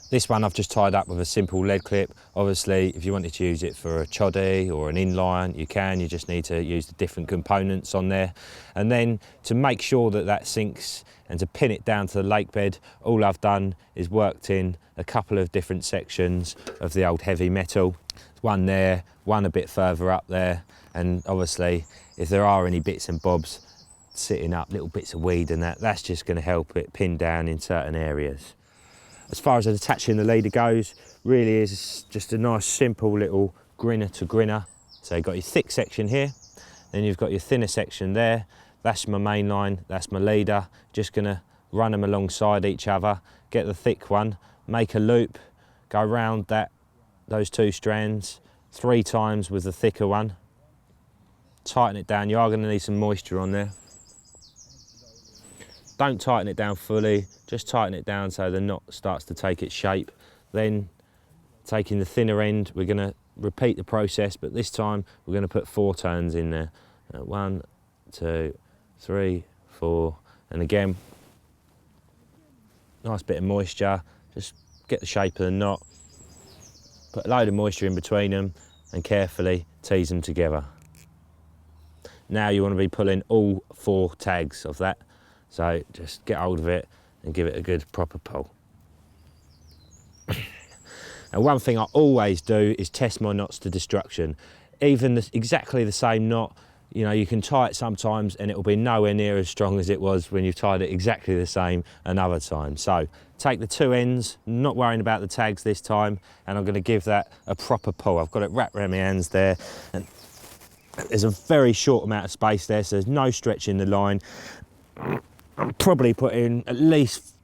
This one I've just tied up with a simple lead clip. Obviously, if you wanted to use it for a choddy or an inline, you can. You just need to use the different components on there. And then to make sure that that sinks and to pin it down to the lake bed, all I've done is worked in a couple of different sections of the old heavy metal. One there, one a bit further up there. And obviously, if there are any bits and bobs sitting up, little bits of weed and that's just going to help it pin down in certain areas. As far as attaching the leader goes, really is just a nice simple little grinner to grinner. So you've got your thick section here, then you've got your thinner section there. That's my main line, that's my leader. Just gonna run them alongside each other, get the thick one, make a loop, go around those two strands 3 times with the thicker one. Tighten it down, you are gonna need some moisture on there. Don't tighten it down fully, just tighten it down so the knot starts to take its shape. Then, taking the thinner end, we're going to repeat the process, but this time we're going to put 4 turns in there. 1, 2, 3, 4, and again, nice bit of moisture, just get the shape of the knot, put a load of moisture in between them, and carefully tease them together. Now you want to be pulling all 4 tags of that. So just get hold of it and give it a good proper pull. And one thing I always do is test my knots to destruction. Even exactly the same knot, you know, you can tie it sometimes and it'll be nowhere near as strong as it was when you've tied it exactly the same another time. So take the 2 ends, not worrying about the tags this time, and I'm going to give that a proper pull. I've got it wrapped around my hands there, and there's a very short amount of space there, so there's no stretch in the line. I'm probably putting at least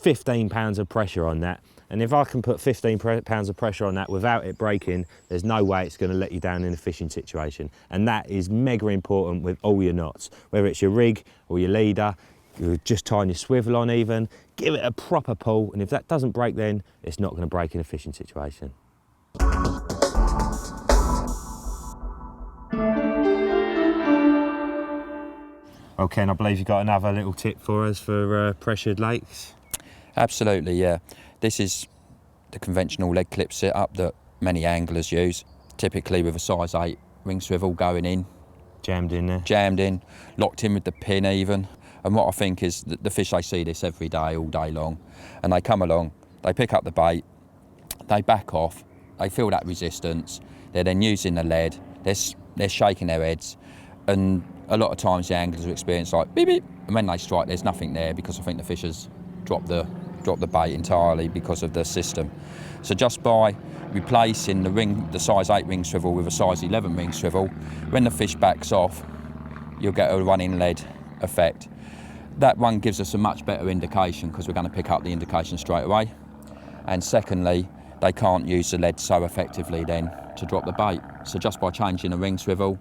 15 pounds of pressure on that. And if I can put 15 pounds of pressure on that without it breaking, there's no way it's going to let you down in a fishing situation. And that is mega important with all your knots. Whether it's your rig or your leader, you're just tying your swivel on even, give it a proper pull. And if that doesn't break then, it's not going to break in a fishing situation. Well, Ken, I believe you've got another little tip for us for pressured lakes. Absolutely, yeah. This is the conventional lead clip setup that many anglers use, typically with a size 8 ring swivel going in. Jammed in there. Jammed in, locked in with the pin even. And what I think is that the fish, they see this every day, all day long, and they come along, they pick up the bait, they back off, they feel that resistance, they're then using the lead, they're shaking their heads, and a lot of times the anglers will experience like beep beep, and when they strike there's nothing there because I think the fish has dropped the bait entirely because of the system. So just by replacing the size 8 ring swivel with a size 11 ring swivel, when the fish backs off, you'll get a running lead effect. That one gives us a much better indication because we're going to pick up the indication straight away. And secondly, they can't use the lead so effectively then to drop the bait. So just by changing the ring swivel,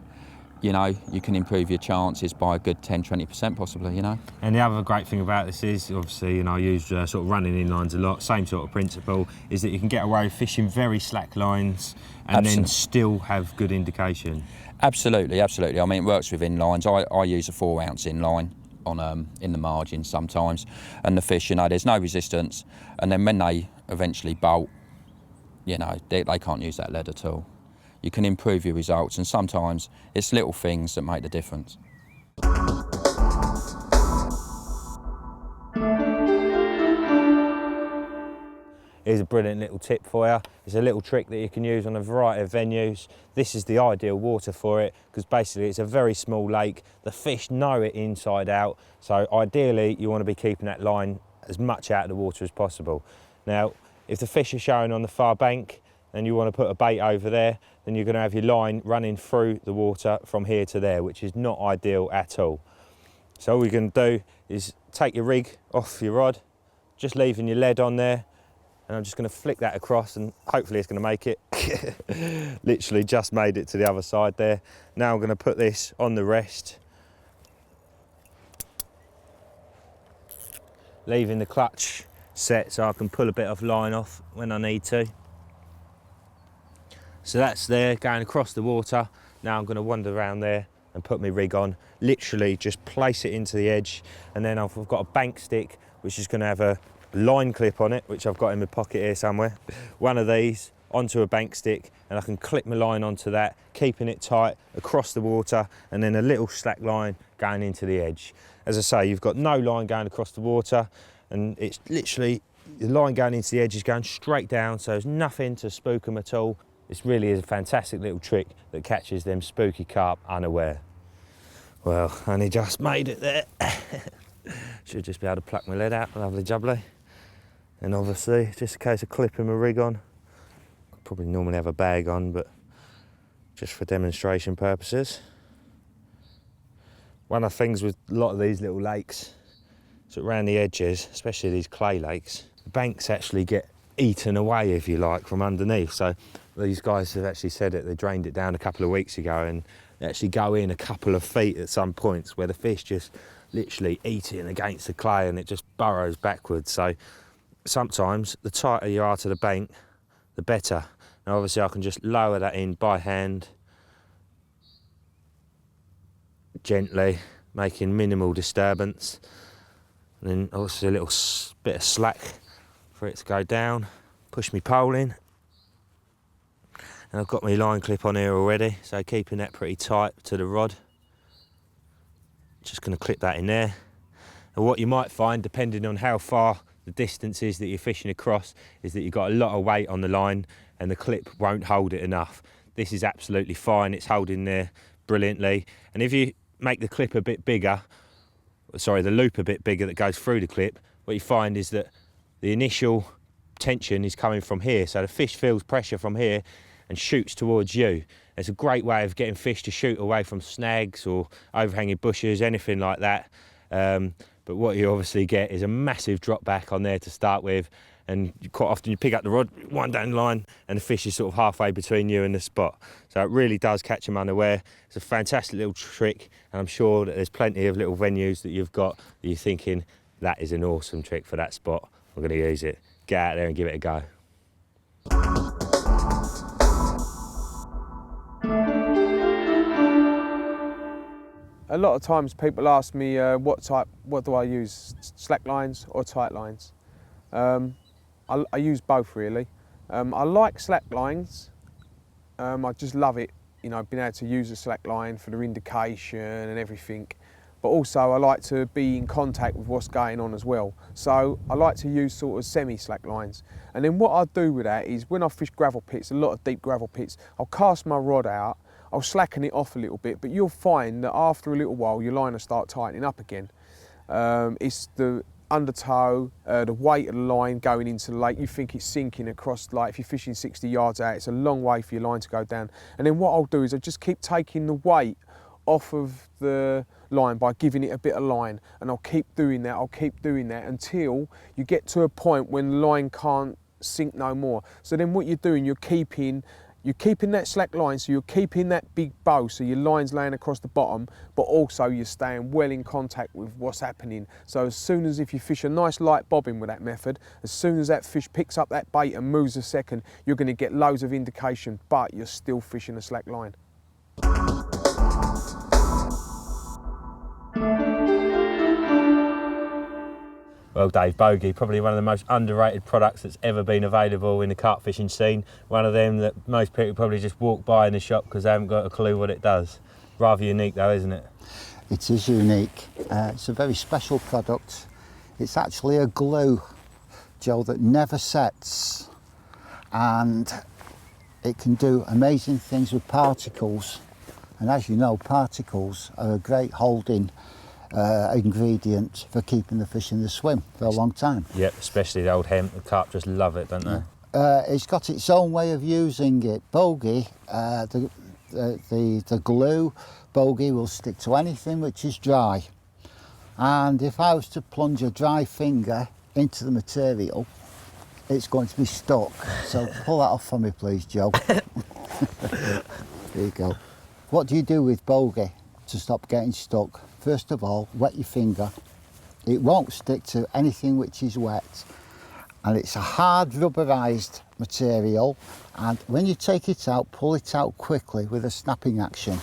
you know, you can improve your chances by a good 10-20% possibly, you know. And the other great thing about this is, obviously, you know, I use sort of running in lines a lot, same sort of principle, is that you can get away with fishing very slack lines and then still have good indication. Absolutely, absolutely. I mean, it works with inlines. I use a 4 ounce inline on in the margin sometimes, and the fish, you know, there's no resistance, and then when they eventually bolt, you know, they can't use that lead at all. You can improve your results, and sometimes it's little things that make the difference. Here's a brilliant little tip for you. It's a little trick that you can use on a variety of venues. This is the ideal water for it because basically it's a very small lake. The fish know it inside out. So ideally you want to be keeping that line as much out of the water as possible. Now, if the fish are showing on the far bank and you want to put a bait over there, then you're going to have your line running through the water from here to there, which is not ideal at all. So all you're going to do is take your rig off your rod, just leaving your lead on there, and I'm just going to flick that across and hopefully it's going to make it. Literally just made it to the other side there. Now I'm going to put this on the rest, leaving the clutch set so I can pull a bit of line off when I need to. So that's there going across the water. Now I'm going to wander around there and put my rig on, literally just place it into the edge, and then I've got a bank stick which is going to have a line clip on it, which I've got in my pocket here somewhere. One of these onto a bank stick, and I can clip my line onto that, keeping it tight across the water, and then a little slack line going into the edge. As I say, you've got no line going across the water, and it's literally, the line going into the edge is going straight down, so there's nothing to spook them at all. This really is a fantastic little trick that catches them spooky carp unaware. Well, I only just made it there. Should just be able to pluck my lead out, lovely jubbly. And obviously, just a case of clipping my rig on. I'd probably normally have a bag on, but just for demonstration purposes. One of the things with a lot of these little lakes, so around the edges, especially these clay lakes, the banks actually get eaten away, if you like, from underneath. So these guys have actually said it, they drained it down a couple of weeks ago, and they actually go in a couple of feet at some points where the fish just literally eating against the clay and it just burrows backwards. So sometimes the tighter you are to the bank, the better. Now obviously I can just lower that in by hand, gently, making minimal disturbance. And then obviously a little bit of slack for it to go down. Push my pole in. And I've got my line clip on here already, so keeping that pretty tight to the rod. Just going to clip that in there. And what you might find, depending on how far the distance is that you're fishing across, is that you've got a lot of weight on the line and the clip won't hold it enough. This is absolutely fine, it's holding there brilliantly. And if you make the clip a bit bigger, sorry, the loop a bit bigger that goes through the clip, what you find is that the initial tension is coming from here. So the fish feels pressure from here and shoots towards you. It's a great way of getting fish to shoot away from snags or overhanging bushes, anything like that. But what you obviously get is a massive drop back on there to start with, and quite often you pick up the rod, wind down the line, and the fish is sort of halfway between you and the spot. So it really does catch them unaware. It's a fantastic little trick, and I'm sure that there's plenty of little venues that you've got that you're thinking, that is an awesome trick for that spot, I'm going to use it. Get out there and give it a go. A lot of times people ask me what do I use, slack lines or tight lines? I use both really. I like slack lines. I just love it, you know, being able to use a slack line for the indication and everything. But also I like to be in contact with what's going on as well. So I like to use sort of semi-slack lines. And then what I do with that is when I fish gravel pits, a lot of deep gravel pits, I'll cast my rod out, I'll slacken it off a little bit, but you'll find that after a little while your line will start tightening up again. It's the undertow, the weight of the line going into the lake, you think it's sinking across, like if you're fishing 60 yards out, it's a long way for your line to go down. And then what I'll do is I just keep taking the weight off of the line by giving it a bit of line, and I'll keep doing that until you get to a point when the line can't sink no more. So then what you're doing, you're keeping You're keeping that slack line, so you're keeping that big bow, so your line's laying across the bottom, but also you're staying well in contact with what's happening. So as soon as, if you fish a nice light bobbing with that method, as soon as that fish picks up that bait and moves a second, you're going to get loads of indication, but you're still fishing a slack line. Well, Dave, Bogey, probably one of the most underrated products that's ever been available in the carp fishing scene. One of them that most people probably just walk by in the shop because they haven't got a clue what it does. Rather unique though, isn't it? It is unique. It's a very special product. It's actually a glue, Joe, that never sets, and it can do amazing things with particles. And as you know, particles are a great holding ingredient for keeping the fish in the swim for a long time. Yep, especially the old hemp. The carp just love it, don't they? It's got its own way of using it. Bogey, the glue, Bogey will stick to anything which is dry. And if I was to plunge a dry finger into the material, it's going to be stuck. So pull that off for me, please, Joe. There you go. What do you do with Bogey to stop getting stuck? First of all, wet your finger. It won't stick to anything which is wet. And it's a hard rubberized material, and when you take it out, pull it out quickly with a snapping action.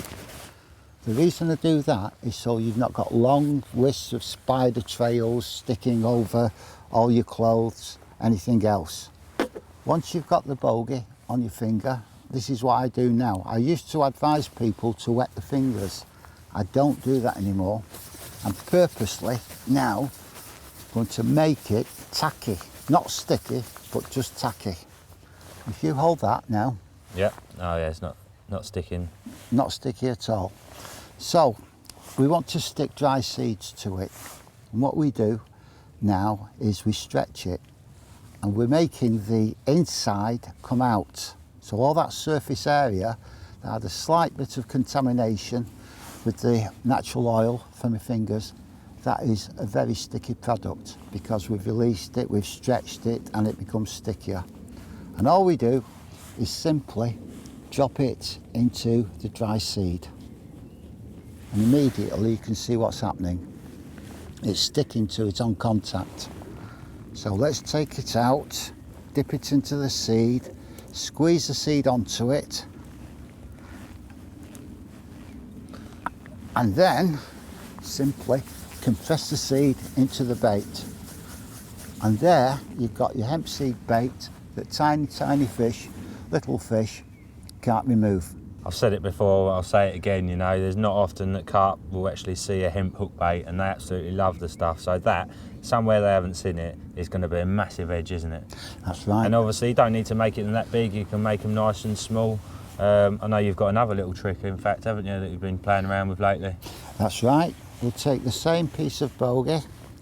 The reason I do that is so you've not got long wisps of spider trails sticking over all your clothes, anything else. Once you've got the Bogey on your finger, this is what I do now. I used to advise people to wet the fingers. I don't do that anymore. I'm purposely now going to make it tacky. Not sticky, but just tacky. If you hold that now. Yep. Oh yeah, it's not sticking. Not sticky at all. So, we want to stick dry seeds to it. And what we do now is we stretch it, and we're making the inside come out. So all that surface area that had a slight bit of contamination with the natural oil from my fingers, that is a very sticky product because we've released it, we've stretched it, and it becomes stickier. And all we do is simply drop it into the dry seed. And immediately you can see what's happening. It's sticking to it on contact. So let's take it out, dip it into the seed, squeeze the seed onto it, and then simply compress the seed into the bait. And there you've got your hemp seed bait that tiny fish, little fish, can't remove. I've said it before, I'll say it again, you know, there's not often that carp will actually see a hemp hook bait, and they absolutely love the stuff. So that, somewhere they haven't seen it, is going to be a massive edge, isn't it? That's right. And obviously you don't need to make it that big, you can make them nice and small. I know you've got another little trick, in fact, haven't you, that you've been playing around with lately? That's right. We'll take the same piece of Bogey,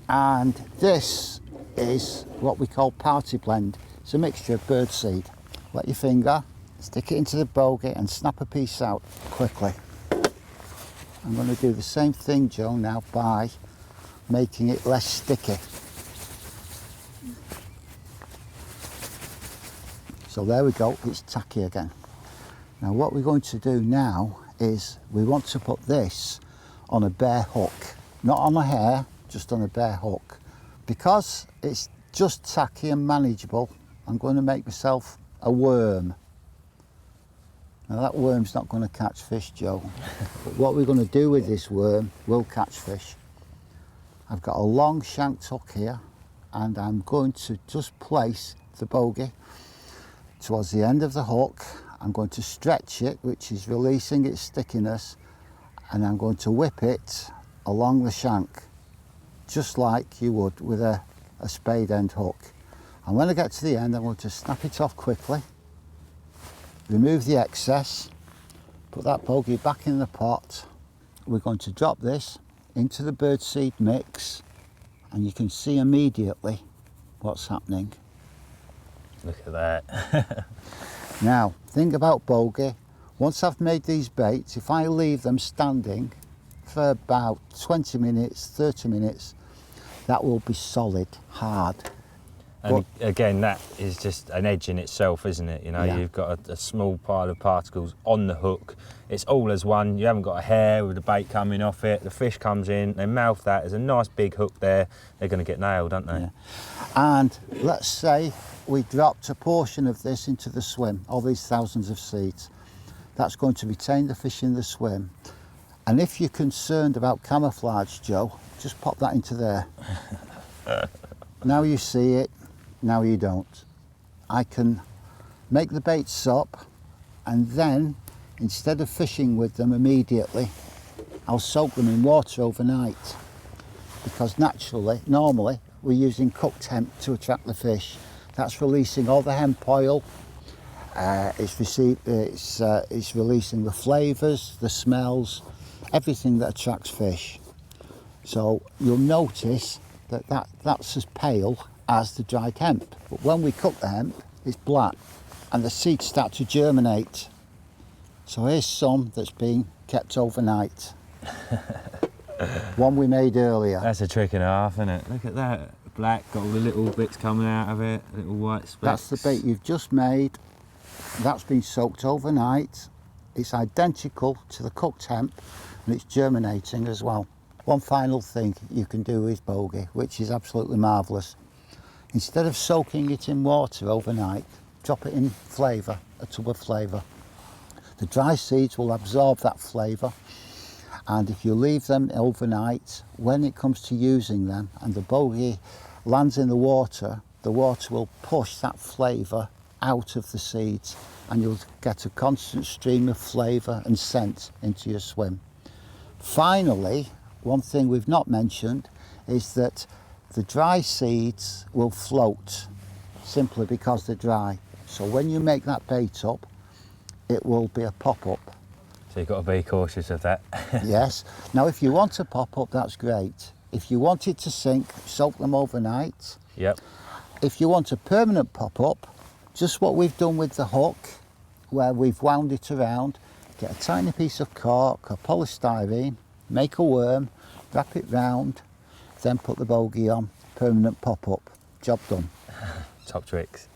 and this is what we call party blend. It's a mixture of birdseed. Wet your finger, stick it into the Bogey and snap a piece out quickly. I'm going to do the same thing, Joe, now by making it less sticky. So there we go, it's tacky again. Now what we're going to do now is we want to put this on a bare hook, not on a hair, just on a bare hook. Because it's just tacky and manageable, I'm going to make myself a worm. Now that worm's not going to catch fish, Joe, but what we're going to do with this worm will catch fish. I've got a long shanked hook here, and I'm going to just place the Bogey towards the end of the hook. I'm going to stretch it, which is releasing its stickiness, and I'm going to whip it along the shank, just like you would with a spade end hook. And when I get to the end, I'm going to snap it off quickly, remove the excess, put that Bogey back in the pot. We're going to drop this into the birdseed mix, and you can see immediately what's happening. Look at that. Now, think about Bogey. Once I've made these baits, if I leave them standing for about 20 minutes, 30 minutes, that will be solid, hard. And again, that is just an edge in itself, isn't it? You know, Yeah. you've got a small pile of particles on the hook. It's all as one. You haven't got a hair with the bait coming off it. The fish comes in, they mouth that. There's a nice big hook there. They're going to get nailed, aren't they? Yeah. And let's say we dropped a portion of this into the swim, all these thousands of seeds. That's going to retain the fish in the swim. And if you're concerned about camouflage, Joe, just pop that into there. Now you see it, now you don't. I can make the baits stop, and then instead of fishing with them immediately, I'll soak them in water overnight, because normally we're using cooked hemp to attract the fish. That's releasing all the hemp oil. It's releasing the flavours, the smells, everything that attracts fish. So you'll notice that's as pale as the dried hemp. But when we cook the hemp, it's black, and the seeds start to germinate. So here's some that's been kept overnight. One we made earlier. That's a trick and a half, isn't it? Look at that. Black, got all the little bits coming out of it, little white specks. That's the bait you've just made. That's been soaked overnight. It's identical to the cooked hemp, and it's germinating as well. One final thing you can do with Bogey, which is absolutely marvellous. Instead of soaking it in water overnight, drop it in flavour, a tub of flavour. The dry seeds will absorb that flavour, and if you leave them overnight, when it comes to using them and the Bogey lands in the water will push that flavour out of the seeds, and you'll get a constant stream of flavour and scent into your swim. Finally, one thing we've not mentioned is that the dry seeds will float simply because they're dry. So when you make that bait up, it will be a pop-up. So you've got to be cautious of that. Yes. Now, if you want a pop-up, that's great. If you want it to sink, soak them overnight. Yep. If you want a permanent pop-up, just what we've done with the hook, where we've wound it around, get a tiny piece of cork or polystyrene, make a worm, wrap it round, then put the Bogey on, permanent pop-up. Job done. Top tricks.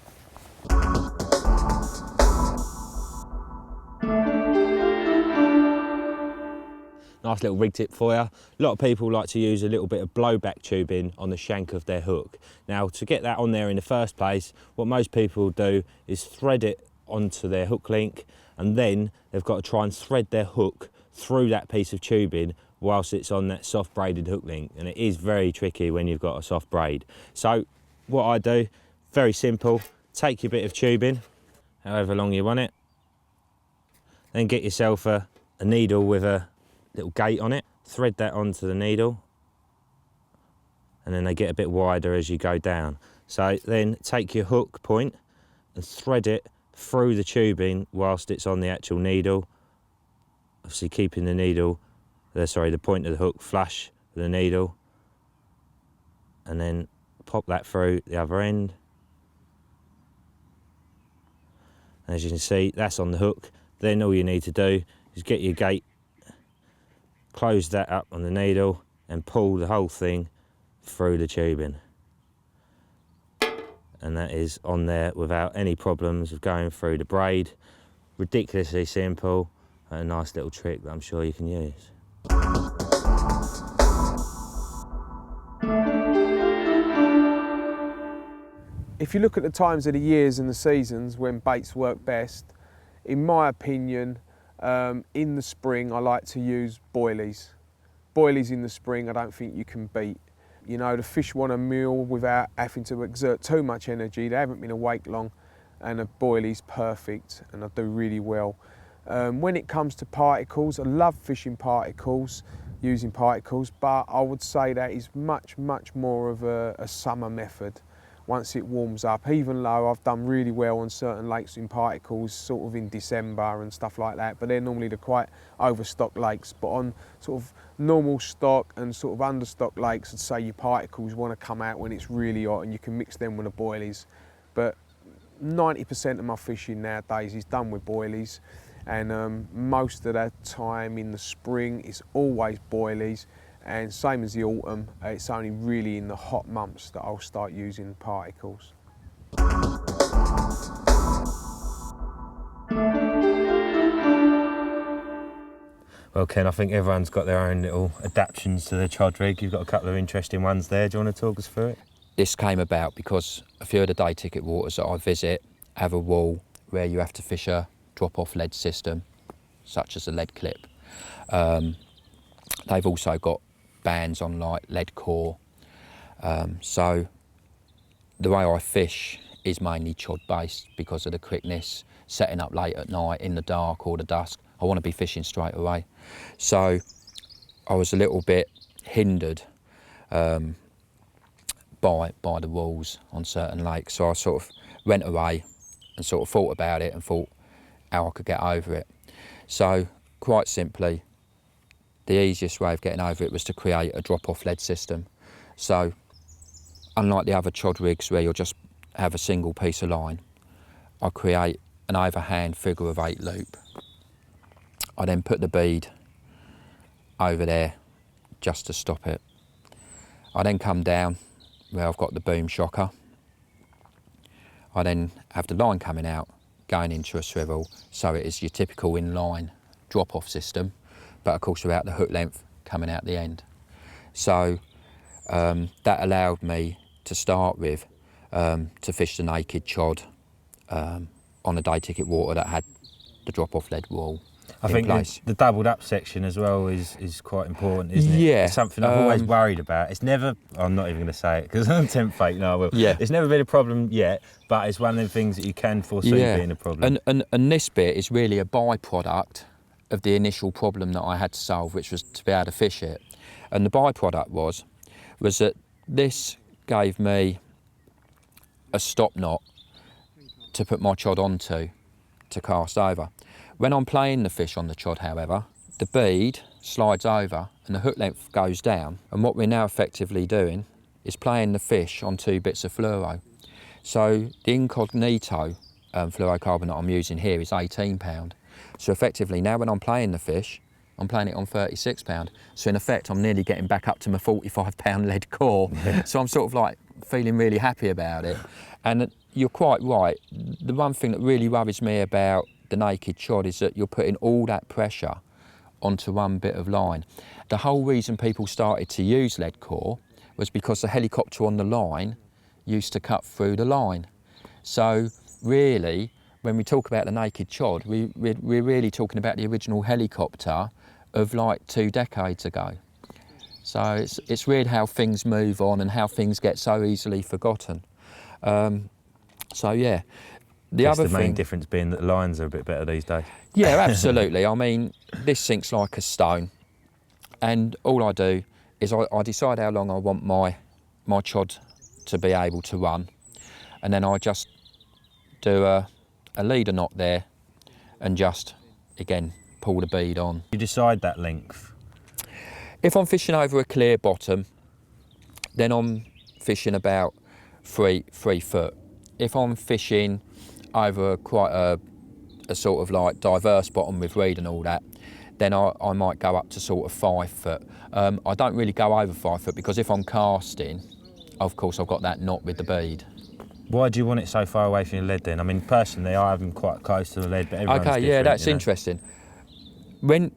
Nice little rig tip for you. A lot of people like to use a little bit of blowback tubing on the shank of their hook. Now, to get that on there in the first place, what most people do is thread it onto their hook link, and then they've got to try and thread their hook through that piece of tubing whilst it's on that soft braided hook link, and it is very tricky when you've got a soft braid. So what I do, very simple, take your bit of tubing, however long you want it, then get yourself a needle with a little gate on it, thread that onto the needle, and then they get a bit wider as you go down. So then take your hook point and thread it through the tubing whilst it's on the actual needle, obviously keeping the needle, the point of the hook flush with the needle, and then pop that through the other end. And as you can see, that's on the hook. Then all you need to do is get your gate, close that up on the needle, and pull the whole thing through the tubing. And that is on there without any problems of going through the braid. Ridiculously simple, and a nice little trick that I'm sure you can use. If you look at the times of the years and the seasons when baits work best, in my opinion, in the spring I like to use boilies. Boilies in the spring I don't think you can beat. You know, the fish want a meal without having to exert too much energy. They haven't been awake long, and a boilie's perfect, and I do really well. When it comes to particles, I love fishing particles, using particles, but I would say that is much more of a summer method once it warms up. Even though I've done really well on certain lakes in particles sort of in December and stuff like that, but they're normally the quite overstocked lakes. But on sort of normal stock and sort of understocked lakes, I'd say your particles want to come out when it's really hot, and you can mix them with the boilies. But 90% of my fishing nowadays is done with boilies, and most of that time in the spring it's always boilies, and same as the autumn, it's only really in the hot months that I'll start using particles. Well, Ken, I think everyone's got their own little adaptations to their chod rig. You've got a couple of interesting ones there. Do you want to talk us through it? This came about because a few of the day ticket waters that I visit have a wall where you have to fish a drop-off lead system, such as a lead clip. They've also got bans on like lead core. So the way I fish is mainly chod based because of the quickness, setting up late at night in the dark or the dusk. I want to be fishing straight away. So I was a little bit hindered by the walls on certain lakes. So I sort of went away and sort of thought about it and thought how I could get over it. So quite simply, the easiest way of getting over it was to create a drop-off lead system. So unlike the other chod rigs where you'll just have a single piece of line, I create an overhand figure of 8 loop. I then put the bead over there just to stop it. I then come down where I've got the boom shocker. I then have the line coming out, going into a swivel, so it is your typical inline drop-off system, but of course without the hook length coming out the end. So that allowed me to start with to fish the naked chod on a day ticket water that had the drop-off lead wall. I think the doubled up section as well is quite important, isn't it? Yeah. It's something I've always worried about. It's never, I'm not even going to say it because I'm tempt fate, no I will. Yeah. It's never been a problem yet, but it's one of the things that you can foresee being a problem. And this bit is really a byproduct of the initial problem that I had to solve, which was to be able to fish it. And the byproduct was that this gave me a stop knot to put my chod onto to cast over. When I'm playing the fish on the chod, however, the bead slides over and the hook length goes down. And what we're now effectively doing is playing the fish on 2 bits of fluoro. So the incognito fluorocarbon that I'm using here is 18 pound. So effectively now when I'm playing the fish, I'm playing it on 36 pound. So in effect, I'm nearly getting back up to my 45 pound lead core. So I'm sort of like feeling really happy about it. And you're quite right. The one thing that really worries me about the naked chod is that you're putting all that pressure onto one bit of line. The whole reason people started to use lead core was because the helicopter on the line used to cut through the line. So really, when we talk about the naked chod, we're really talking about the original helicopter of like 2 decades ago. So it's weird how things move on and how things get so easily forgotten. So yeah. The main difference being that the lines are a bit better these days. Yeah, absolutely. I mean, this sinks like a stone. And all I do is I decide how long I want my chod to be able to run. And then I just do a leader knot there and just, again, pull the bead on. You decide that length? If I'm fishing over a clear bottom, then I'm fishing about 3 foot. If I'm fishing over quite a sort of like diverse bottom with reed and all that, then I might go up to sort of 5 foot. I don't really go over 5 foot because if I'm casting, of course I've got that knot with the bead. Why do you want it so far away from your lead then? I mean, personally, I have them quite close to the lead, but everyone's different. Yeah, that's interesting. When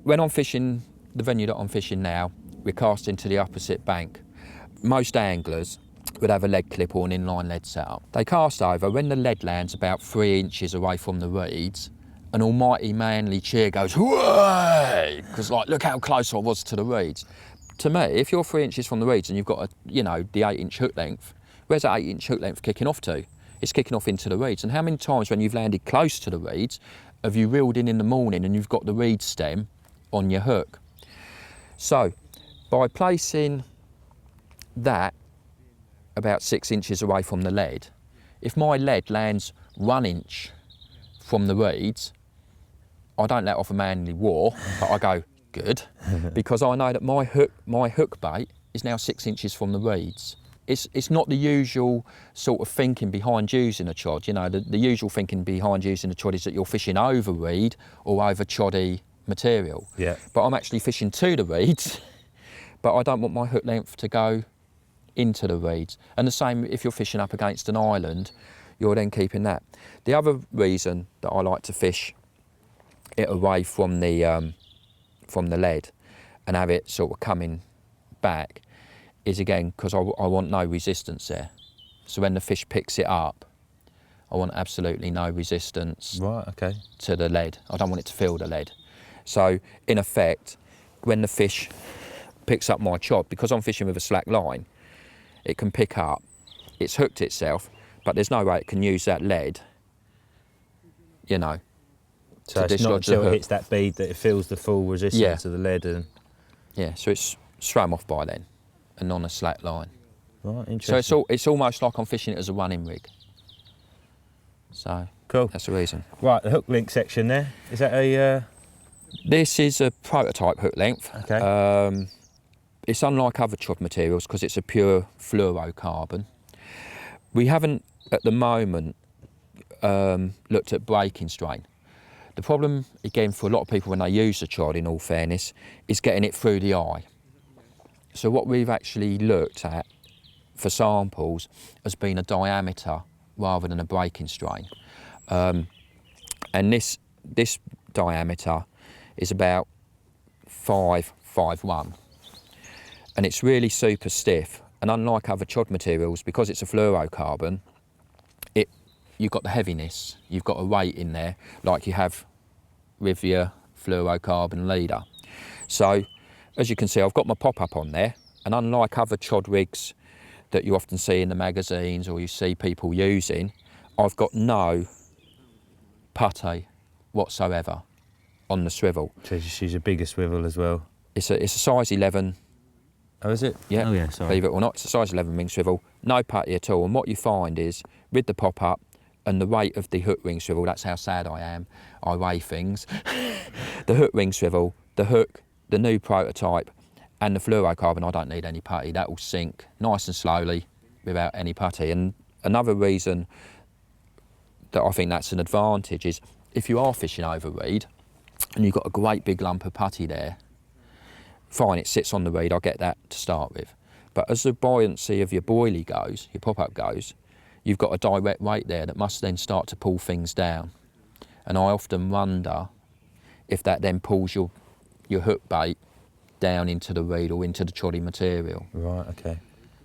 I'm fishing the venue that I'm fishing now, we're casting to the opposite bank. Most anglers would have a lead clip or an inline lead setup. They cast over, when the lead lands about 3 inches away from the reeds, an almighty manly cheer goes, "Way!" Because like, look how close I was to the reeds. To me, if you're 3 inches from the reeds and you've got the 8-inch hook length, where's that 8-inch hook length kicking off to? It's kicking off into the reeds. And how many times when you've landed close to the reeds have you reeled in the morning and you've got the reed stem on your hook? So by placing that about 6 inches away from the lead, if my lead lands 1 inch from the reeds, I don't let off a manly war, but I go, good, because I know that my hook bait is now 6 inches from the reeds. It's not the usual sort of thinking behind using a chod. The usual thinking behind using a chod is that you're fishing over reed or over choddy material. Yeah. But I'm actually fishing to the reeds, but I don't want my hook length to go into the reeds. And the same if you're fishing up against an island, you're then keeping that. The other reason that I like to fish it away from the from the lead and have it sort of coming back is again because I want no resistance there. So when the fish picks it up, I want absolutely no resistance to the lead. I don't want it to feel the lead. So in effect, when the fish picks up my chod, because I'm fishing with a slack line, it can pick up, it's hooked itself, but there's no way it can use that lead, you know, so to it's not dislodge the until it hook. hits that bead that it feels the full resistance of the lead. And Yeah, so it's swam off by then and on a slack line. right, interesting. So it's almost like I'm fishing it as a running rig. So cool. that's the reason. Right, the hook link section there, is that a... This is a prototype hook length. Okay. It's unlike other chod materials because it's a pure fluorocarbon. We haven't, at the moment, looked at breaking strain. The problem, again, for a lot of people when they use the chod, in all fairness, is getting it through the eye. So what we've actually looked at for samples has been a diameter rather than a breaking strain. And this diameter is about 551, and it's really super stiff. And unlike other chod materials, because it's a fluorocarbon, you've got the heaviness, you've got a weight in there, like you have with your fluorocarbon leader. So, as you can see, I've got my pop-up on there, and unlike other chod rigs that you often see in the magazines or you see people using, I've got no putty whatsoever on the swivel. So just use a bigger swivel as well. It's a size 11. Oh, is it? Yeah. Oh, yeah, sorry. Believe it or not, it's a size 11 ring swivel, no putty at all. And what you find is, with the pop-up and the weight of the hook ring swivel, that's how sad I am, I weigh things. The hook ring swivel, the hook, the new prototype, and the fluorocarbon, I don't need any putty. That will sink nice and slowly without any putty. And another reason that I think that's an advantage is if you are fishing over reed and you've got a great big lump of putty there, fine, it sits on the reed, I'll get that to start with. But as the buoyancy of your boilie goes, your pop-up goes, you've got a direct weight there that must then start to pull things down. And I often wonder if that then pulls your hook bait down into the reed or into the choddy material. Right, okay.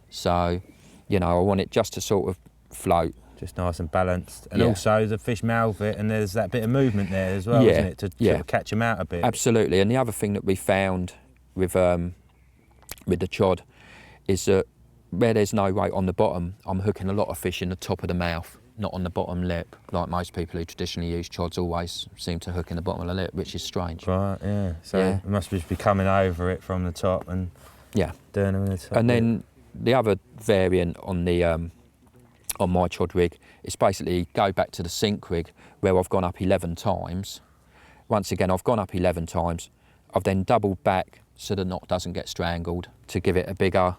So, you know, I want it just to sort of float. Just nice and balanced. And also the fish mouth it, and there's that bit of movement there as well, Yeah, isn't it? To sort of catch them out a bit. Absolutely. And the other thing that we found with the chod is that where there's no weight on the bottom, I'm hooking a lot of fish in the top of the mouth, not on the bottom lip, like most people who traditionally use chods always seem to hook in the bottom of the lip, which is strange. Right, yeah. So it must just be coming over it from the top and doing them in the top. And then the other variant on the on my chod rig is basically go back to the sink rig where I've gone up 11 times. Once again, I've gone up 11 times. I've then doubled back so the knot doesn't get strangled to give it a bigger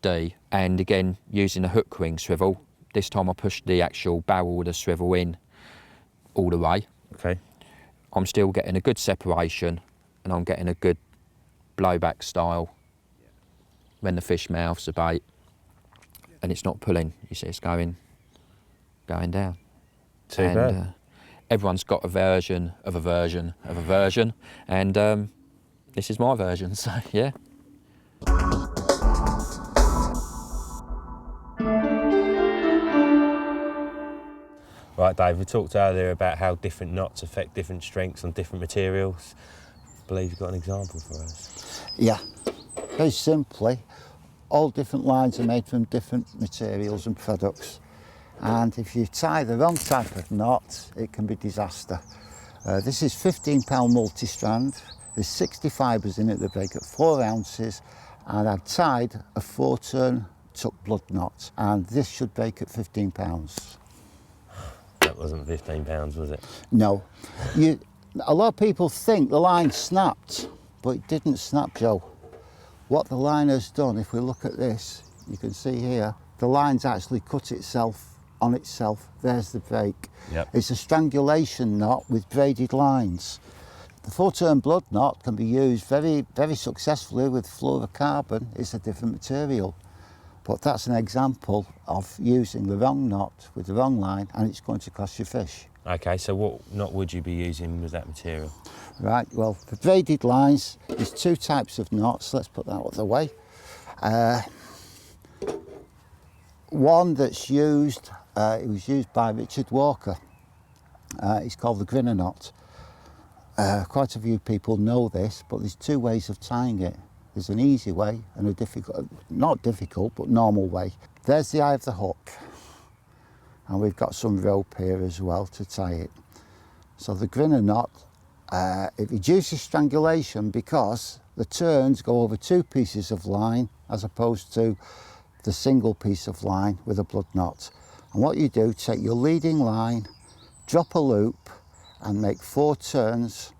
D. And again, using a hook ring swivel, this time I pushed the actual barrel of the swivel in all the way. Okay. I'm still getting a good separation and I'm getting a good blowback style when the fish mouths the bait and it's not pulling. You see it's going down. Too bad. Everyone's got a version of a version of a version, and this is my version, so yeah. Right, Dave, we talked earlier about how different knots affect different strengths on different materials. I believe you've got an example for us. Yeah, very simply, all different lines are made from different materials and products. And if you tie the wrong type of knot, it can be disaster. This is 15-pound multi-strand. There's 60 fibres in it that break at 4 ounces, and I've tied a 4-turn tuck blood knot, and this should break at 15 pounds. That wasn't 15 pounds, was it? No. A lot of people think the line snapped, but it didn't snap, Joe. What the line has done, if we look at this, you can see here, the line's actually cut itself on itself. There's the break. Yep. It's a strangulation knot with braided lines. The 4-turn blood knot can be used very, very successfully with fluorocarbon. It's a different material. But that's an example of using the wrong knot with the wrong line, and it's going to cost you fish. Okay, so what knot would you be using with that material? Right, well, for braided lines, there's two types of knots. Let's put that out of the way. One that's used, it was used by Richard Walker. It's called the grinner knot. Quite a few people know this, but there's two ways of tying it. There's an easy way and a difficult, not difficult, but normal way. There's the eye of the hook. And we've got some rope here as well to tie it. So the grinner knot, it reduces strangulation because the turns go over two pieces of line as opposed to the single piece of line with a blood knot. And what you do, take your leading line, drop a loop and make 4 turns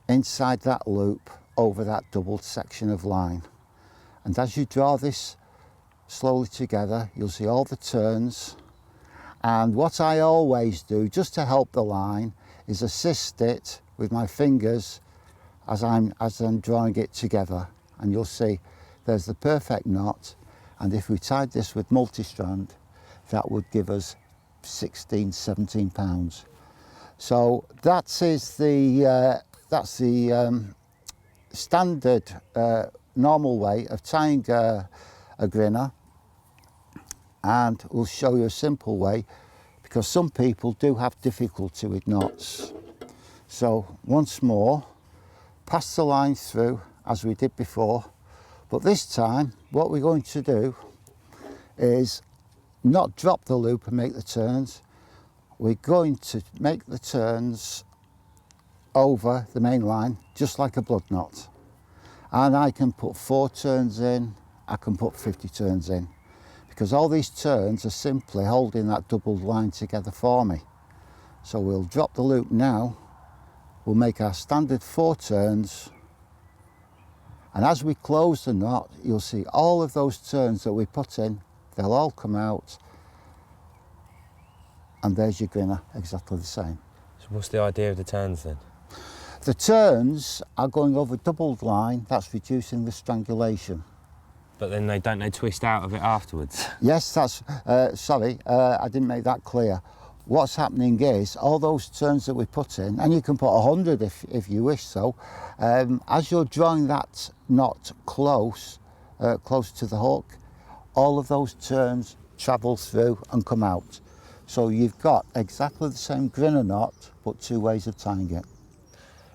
inside that loop over that doubled section of line. And as you draw this slowly together, you'll see all the turns. And what I always do, just to help the line, is assist it with my fingers as I'm drawing it together. And you'll see there's the perfect knot. And if we tied this with multi-strand, that would give us 16, 17 pounds. So that's the standard normal way of tying a grinner, and we'll show you a simple way because some people do have difficulty with knots. So once more, pass the line through as we did before, but this time what we're going to do is not drop the loop and make the turns. We're going to make the turns over the main line just like a blood knot, and I can put 4 turns in, I can put 50 turns in, because all these turns are simply holding that doubled line together for me. So we'll drop the loop now, we'll make our standard 4 turns, and as we close the knot you'll see all of those turns that we put in, they'll all come out, and there's your grinner, exactly the same. So what's the idea of the turns then? The turns are going over doubled line, that's reducing the strangulation. But then they twist out of it afterwards? Yes, that's, sorry, I didn't make that clear. What's happening is, all those turns that we put in, and you can put 100 if you wish so, as you're drawing that knot close to the hook, all of those turns travel through and come out. So you've got exactly the same grinner knot, but 2 ways of tying it.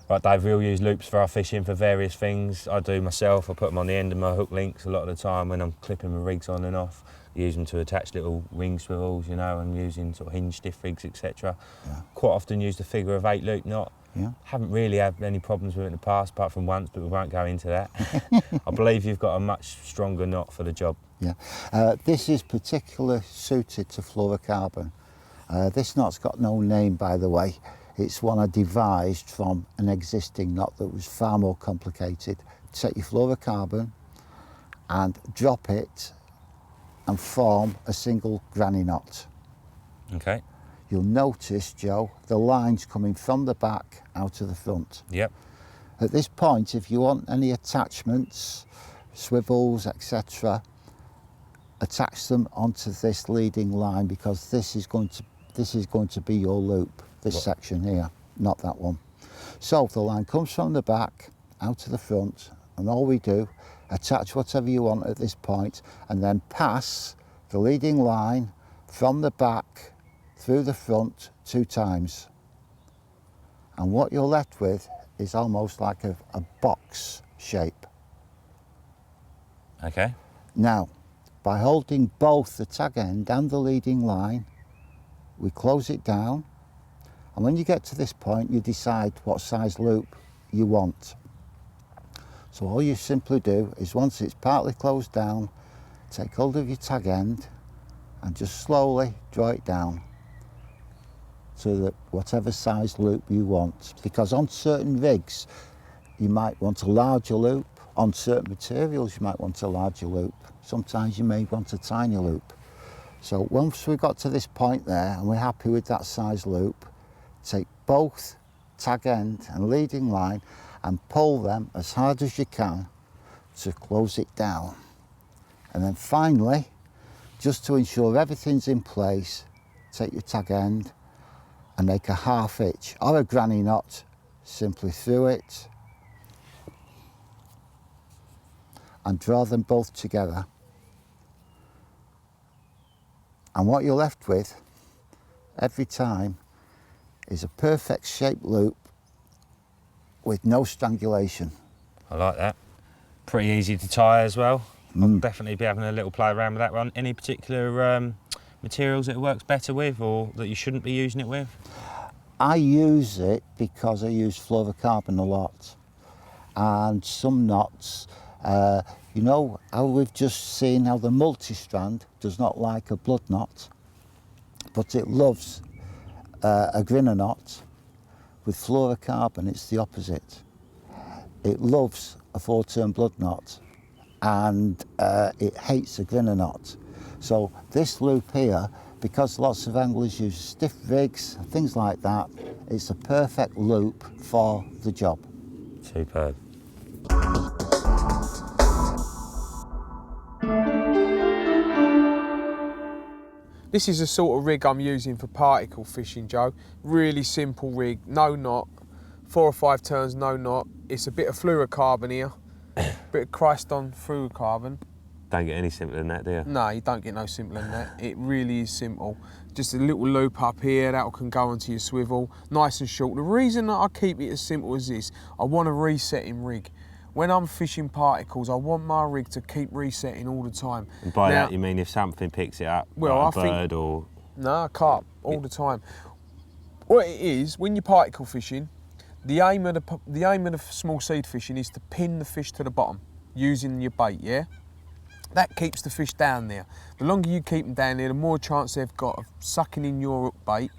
Right, Dave, we'll use loops for our fishing for various things. I do myself, I put them on the end of my hook links a lot of the time when I'm clipping my rigs on and off. Use them to attach little ring swivels, you know, and using sort of hinge stiff rigs, etc. Yeah. Quite often use the figure of 8 loop knot. Yeah. Haven't really had any problems with it in the past, apart from once, but we won't go into that. I believe you've got a much stronger knot for the job. Yeah, this is particularly suited to fluorocarbon. This knot's got no name, by the way. It's one I devised from an existing knot that was far more complicated. Take your fluorocarbon and drop it and form a single granny knot. Okay. You'll notice, Joe, the lines coming from the back out to the front. Yep. At this point, if you want any attachments, swivels, etc., attach them onto this leading line, because this is going to be your loop, this section here, not that one. So the line comes from the back out to the front, and all we do, attach whatever you want at this point, and then pass the leading line from the back through the front 2 times. And what you're left with is almost like a box shape. Okay. Now, by holding both the tag end and the leading line, we close it down, and when you get to this point you decide what size loop you want. So all you simply do is, once it's partly closed down, take hold of your tag end and just slowly draw it down to whatever size loop you want, because on certain rigs you might want a larger loop, on certain materials you might want a larger loop, sometimes you may want a tiny loop. So once we've got to this point there and we're happy with that size loop, take both tag end and leading line and pull them as hard as you can to close it down. And then finally, just to ensure everything's in place, take your tag end and make a half hitch or a granny knot simply through it and draw them both together. And what you're left with every time is a perfect shaped loop with no strangulation. I like that. Pretty easy to tie as well. I'll definitely be having a little play around with that one. Any particular materials it works better with or that you shouldn't be using it with? I use it because I use fluorocarbon a lot, and some knots, you know how we've just seen how the multi-strand does not like a blood knot, but it loves a grinner knot. With fluorocarbon it's the opposite. It loves a 4-turn blood knot and it hates a grinner knot. So this loop here, because lots of anglers use stiff rigs, things like that, it's a perfect loop for the job. Superb. This is the sort of rig I'm using for particle fishing, Joe. Really simple rig, no knot, 4 or 5 turns, no knot. It's a bit of fluorocarbon here, bit of Kryston fluorocarbon. Don't get any simpler than that, do you? No, you don't get no simpler than that. It really is simple. Just a little loop up here, that can go onto your swivel, nice and short. The reason that I keep it as simple as this, I want a resetting rig. When I'm fishing particles, I want my rig to keep resetting all the time. And by that you mean if something picks it up, well, like I a bird think, or... No, carp, all the time. What it is, when you're particle fishing, the aim of the small seed fishing is to pin the fish to the bottom using your bait, yeah? That keeps the fish down there. The longer you keep them down there, the more chance they've got of sucking in your hook bait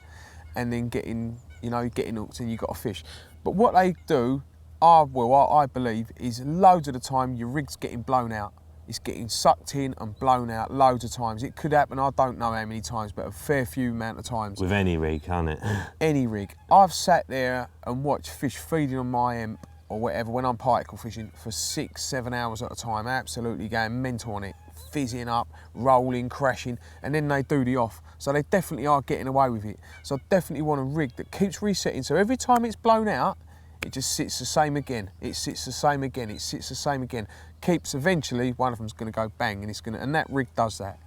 and then getting hooked and you've got a fish. But what they do, I believe, is loads of the time your rig's getting blown out. It's getting sucked in and blown out loads of times. It could happen, I don't know how many times, but a fair few amount of times. With any rig, can't it? Any rig. I've sat there and watched fish feeding on my emp or whatever when I'm particle fishing for 6-7 hours at a time, absolutely going mental on it, fizzing up, rolling, crashing, and then they do the off. So they definitely are getting away with it. So I definitely want a rig that keeps resetting. So every time it's blown out, it just sits the same again. It sits the same again. It sits the same again. Keeps, eventually one of them's going to go bang, and that rig does that.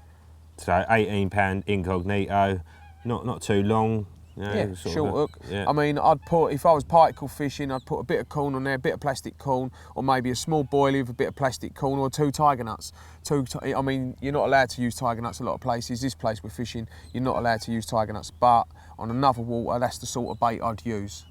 So 18-pound incognito, not too long. You know, Yeah, short hook. Yeah. I mean, I'd put, if I was particle fishing, I'd put a bit of corn on there, a bit of plastic corn, or maybe a small boilie with a bit of plastic corn, or 2 tiger nuts. I mean, you're not allowed to use tiger nuts a lot of places. This place we're fishing, you're not allowed to use tiger nuts, but on another water, that's the sort of bait I'd use.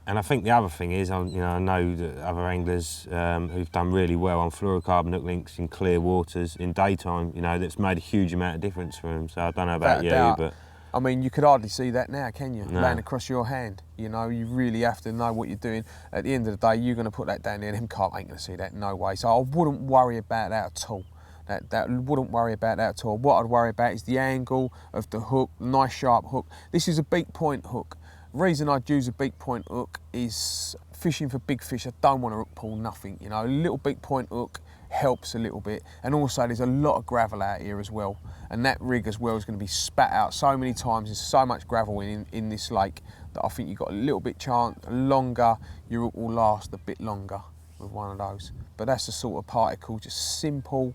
And I think the other thing is, I know that other anglers who've done really well on fluorocarbon hook links in clear waters in daytime, that's made a huge amount of difference for them. So I don't know about you, but... I mean, you could hardly see that now, can you? No. Laying across your hand. You really have to know what you're doing. At the end of the day, you're going to put that down there, and them carp ain't going to see that, no way. So I wouldn't worry about that at all. That wouldn't worry about that at all. What I'd worry about is the angle of the hook, nice sharp hook. This is a beak point hook. The reason I'd use a beak point hook is fishing for big fish. I don't want to hook pull nothing. A little beak point hook helps a little bit, and also there's a lot of gravel out here as well, and that rig as well is going to be spat out so many times. There's so much gravel in this lake that I think you've got a little bit longer, your hook will last a bit longer with one of those. But that's the sort of particle, just simple,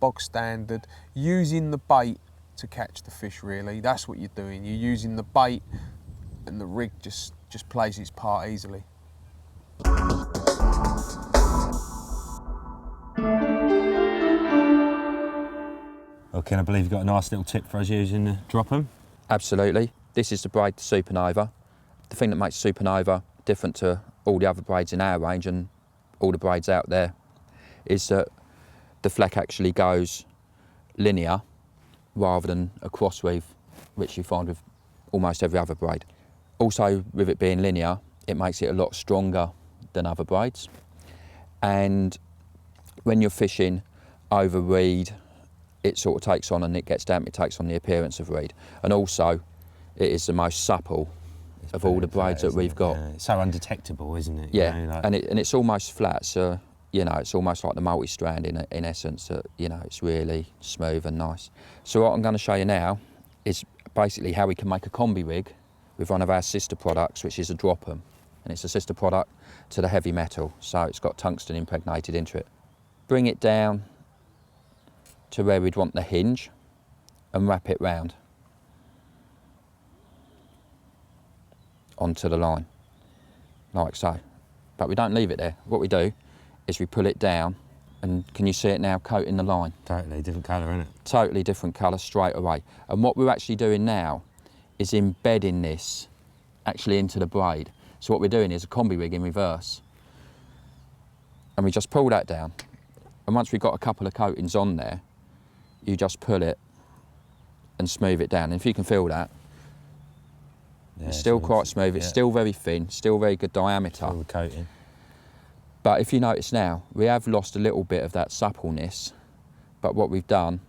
bog standard, using the bait to catch the fish. Really, that's what you're doing. You're using the bait, and the rig just plays its part easily. Well, Ken, I believe you've got a nice little tip for us using the drop 'em. Absolutely. This is the braid Supernova. The thing that makes Supernova different to all the other braids in our range and all the braids out there is that the fleck actually goes linear rather than a cross weave, which you find with almost every other braid. Also, with it being linear, it makes it a lot stronger than other braids. And when you're fishing over reed, it sort of takes on, and it gets damp, it takes on the appearance of reed. And also, it is the most supple of all the braids that we've got. Yeah, it's so undetectable, isn't it? Yeah, and it's almost flat, so you know, it's almost like the multi-strand in essence. You know, it's really smooth and nice. So what I'm going to show you now is basically how we can make a combi rig with one of our sister products, which is a drop-'em, and it's a sister product to the heavy metal, so it's got tungsten impregnated into it. Bring it down to where we'd want the hinge and wrap it round onto the line, like so. But we don't leave it there. What we do is we pull it down, and can you see it now coating the line? Totally different colour, isn't it? Totally different colour straight away. And what we're actually doing now is embedding this actually into the braid. So what we're doing is a combi rig in reverse. And we just pull that down. And once we've got a couple of coatings on there, you just pull it and smooth it down. And if you can feel that, Yeah, it's still quite smooth. It's still very thin, still very good diameter. All the coating. But if you notice now, we have lost a little bit of that suppleness. But what we've done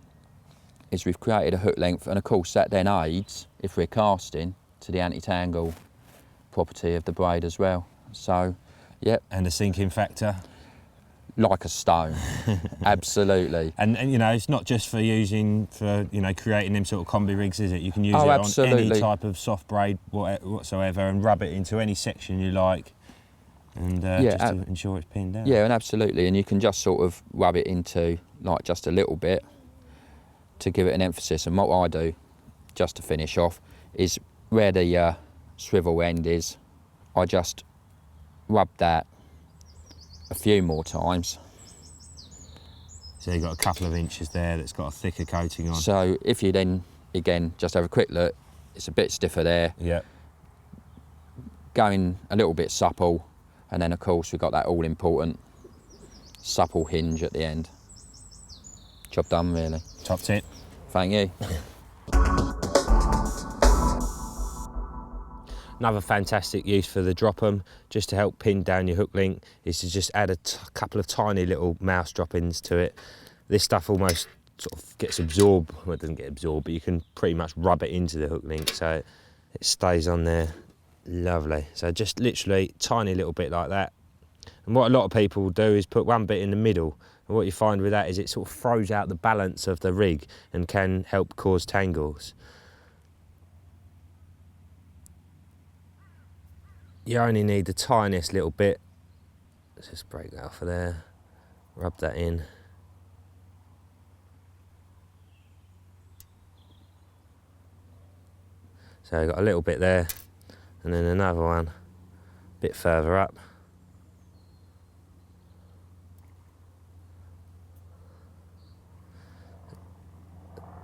is we've created a hook length, and of course that then aids, if we're casting, to the anti-tangle property of the braid as well. So, yep. And the sinking factor. Like a stone, absolutely. And you know, it's not just for using for, you know, creating them sort of combi rigs, is it? You can use it absolutely. on any type of soft braid whatsoever, and rub it into any section you like, and just to ensure it's pinned down. Yeah, and absolutely. And you can just sort of rub it into like just a little bit to give it an emphasis. And what I do, just to finish off, is where the swivel end is, I just rub that a few more times. So you've got a couple of inches there that's got a thicker coating on. So if you then, again, just have a quick look, it's a bit stiffer there. Yeah. Going a little bit supple, and then of course we've got that all important supple hinge at the end. Job done, really. Top tip. Thank you. Another fantastic use for the drop-'em, just to help pin down your hook link, is to just add a couple of tiny little mouse drop-ins to it. This stuff almost sort of gets absorbed. Well, it doesn't get absorbed, but you can pretty much rub it into the hook link so it stays on there lovely. So just literally tiny little bit like that. And what a lot of people do is put one bit in the middle, and what you find with that is it sort of throws out the balance of the rig and can help cause tangles. You only need the tiniest little bit. Let's just break that off of there, rub that in. So I've got a little bit there, and then another one a bit further up.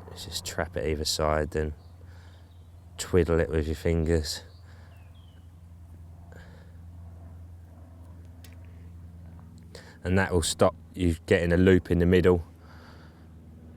Let's just trap it either side, then twiddle it with your fingers. And that will stop you getting a loop in the middle.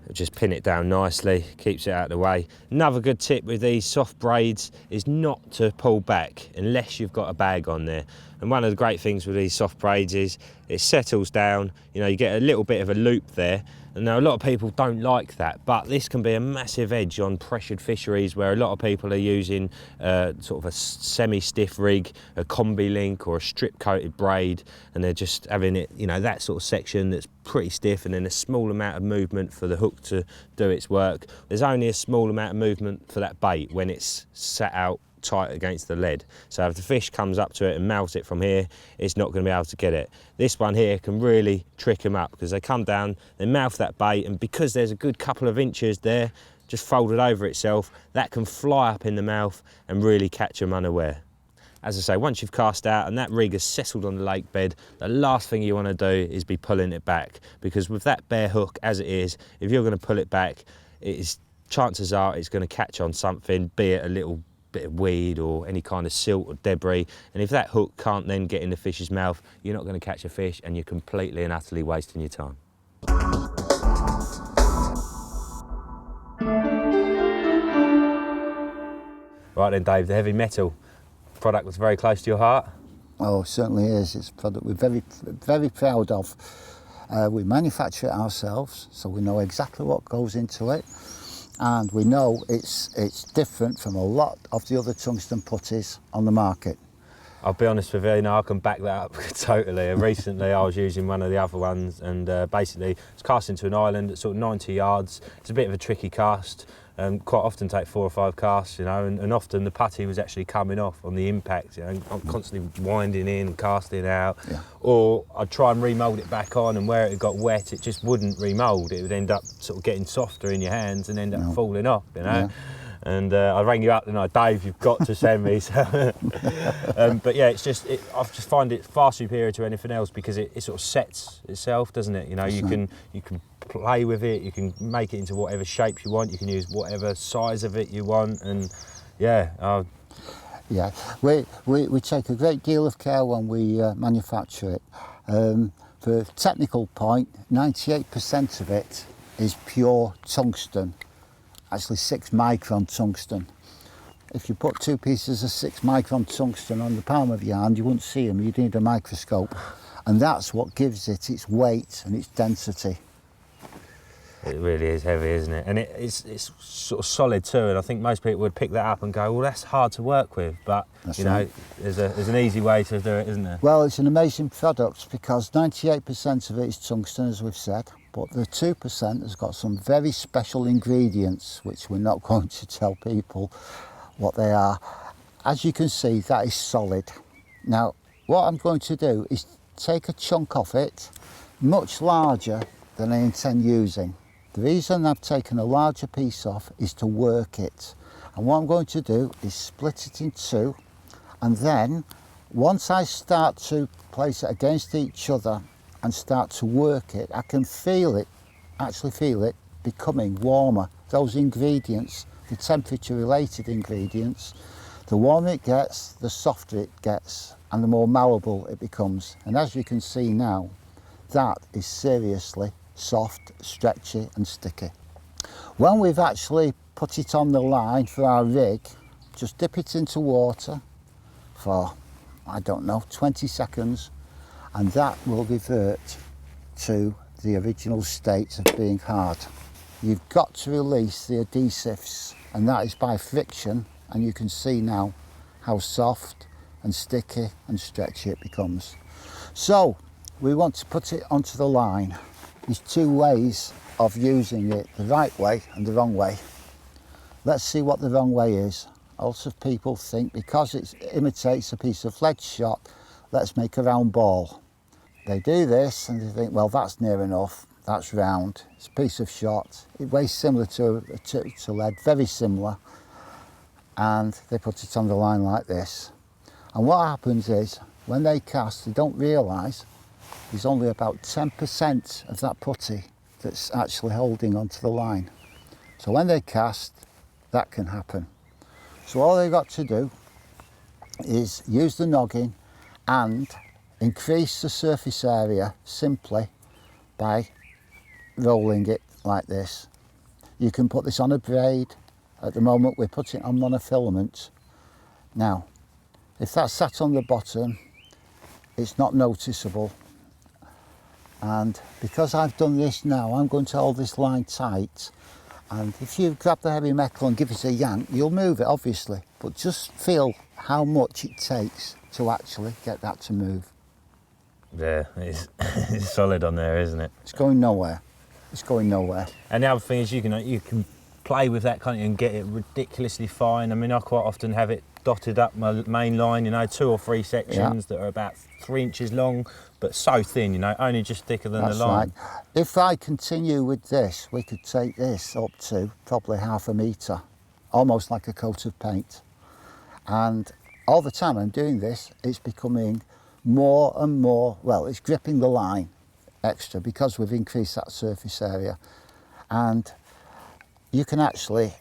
It'll just pin it down nicely, keeps it out of the way. Another good tip with these soft braids is not to pull back unless you've got a bag on there. And one of the great things with these soft braids is it settles down, you know, you get a little bit of a loop there. And now a lot of people don't like that, but this can be a massive edge on pressured fisheries where a lot of people are using sort of a semi-stiff rig, a combi link or a strip-coated braid, and they're just having it, you know, that sort of section that's pretty stiff and then a small amount of movement for the hook to do its work. There's only a small amount of movement for that bait when it's sat out tight against the lead. So if the fish comes up to it and mouths it from here, it's not going to be able to get it. This one here can really trick them up because they come down, they mouth that bait, and because there's a good couple of inches there just folded over itself, that can fly up in the mouth and really catch them unaware. As I say, once you've cast out and that rig has settled on the lake bed, the last thing you want to do is be pulling it back, because with that bare hook as it is, if you're going to pull it back, chances are it's going to catch on something, be it a little bit of weed or any kind of silt or debris, and if that hook can't then get in the fish's mouth, you're not going to catch a fish and you're completely and utterly wasting your time. Right then, Dave, the heavy metal product was very close to your heart. Oh, it certainly is. It's a product we're very, very proud of. We manufacture it ourselves, so we know exactly what goes into it. And we know it's different from a lot of the other tungsten putties on the market. I'll be honest with you, I can back that up totally. Recently I was using one of the other ones, and basically it's cast into an island at sort of 90 yards. It's a bit of a tricky cast. Quite often take 4 or 5 casts, and often the putty was actually coming off on the impact. I'm constantly winding in, casting out, or I'd try and remould it back on, and where it got wet, it just wouldn't remould. It would end up sort of getting softer in your hands and end up falling off, Yeah. And I rang you up and I, Dave, you've got to send me. But yeah, I just find it far superior to anything else because it sort of sets itself, doesn't it? You can play with it, you can make it into whatever shape you want, you can use whatever size of it you want, and yeah. We take a great deal of care when we manufacture it. For technical point, 98% of it is pure tungsten. Actually 6 micron tungsten. If you put 2 pieces of 6 micron tungsten on the palm of your hand, you wouldn't see them, you'd need a microscope. And that's what gives it its weight and its density. It really is heavy, isn't it? And it's sort of solid too, and I think most people would pick that up and go, well, that's hard to work with, but right. There's an easy way to do it, isn't there? Well, it's an amazing product because 98% of it is tungsten, as we've said, but the 2% has got some very special ingredients, which we're not going to tell people what they are. As you can see, that is solid. Now, what I'm going to do is take a chunk off it, much larger than I intend using. The reason I've taken a larger piece off is to work it. And what I'm going to do is split it in 2, and then once I start to place it against each other and start to work it, I can actually feel it becoming warmer. Those ingredients, the temperature related ingredients, the warmer it gets, the softer it gets, and the more malleable it becomes. And as you can see now, that is seriously soft, stretchy and sticky. When we've actually put it on the line for our rig, just dip it into water for, I don't know, 20 seconds, and that will revert to the original state of being hard. You've got to release the adhesives, and that is by friction, and you can see now how soft and sticky and stretchy it becomes. So we want to put it onto the line. There's 2 ways of using it, the right way and the wrong way. Let's see what the wrong way is. Lots of people think because it imitates a piece of lead shot, let's make a round ball. They do this and they think, well, that's near enough, that's round, it's a piece of shot. It weighs similar to lead, very similar, and they put it on the line like this. And what happens is, when they cast, they don't realise there's only about 10% of that putty that's actually holding onto the line. So when they cast, that can happen. So all they've got to do is use the noggin and increase the surface area simply by rolling it like this. You can put this on a braid. At the moment we're putting it on monofilament. Now, if that's sat on the bottom, it's not noticeable. And because I've done this now, I'm going to hold this line tight, and if you grab the heavy metal and give it a yank, you'll move it obviously, but just feel how much it takes to actually get that to move. Yeah, it's solid on there, isn't it? It's going nowhere. It's going nowhere. And the other thing is you can play with that, can't you, and get it ridiculously fine. I mean, I quite often have it dotted up my main line, 2 or 3 sections that are about 3 inches long, but so thin, only just thicker than the line. Right. If I continue with this, we could take this up to probably 1/2 metre, almost like a coat of paint. And all the time I'm doing this, it's becoming more and more, well, it's gripping the line extra because we've increased that surface area. And you can actually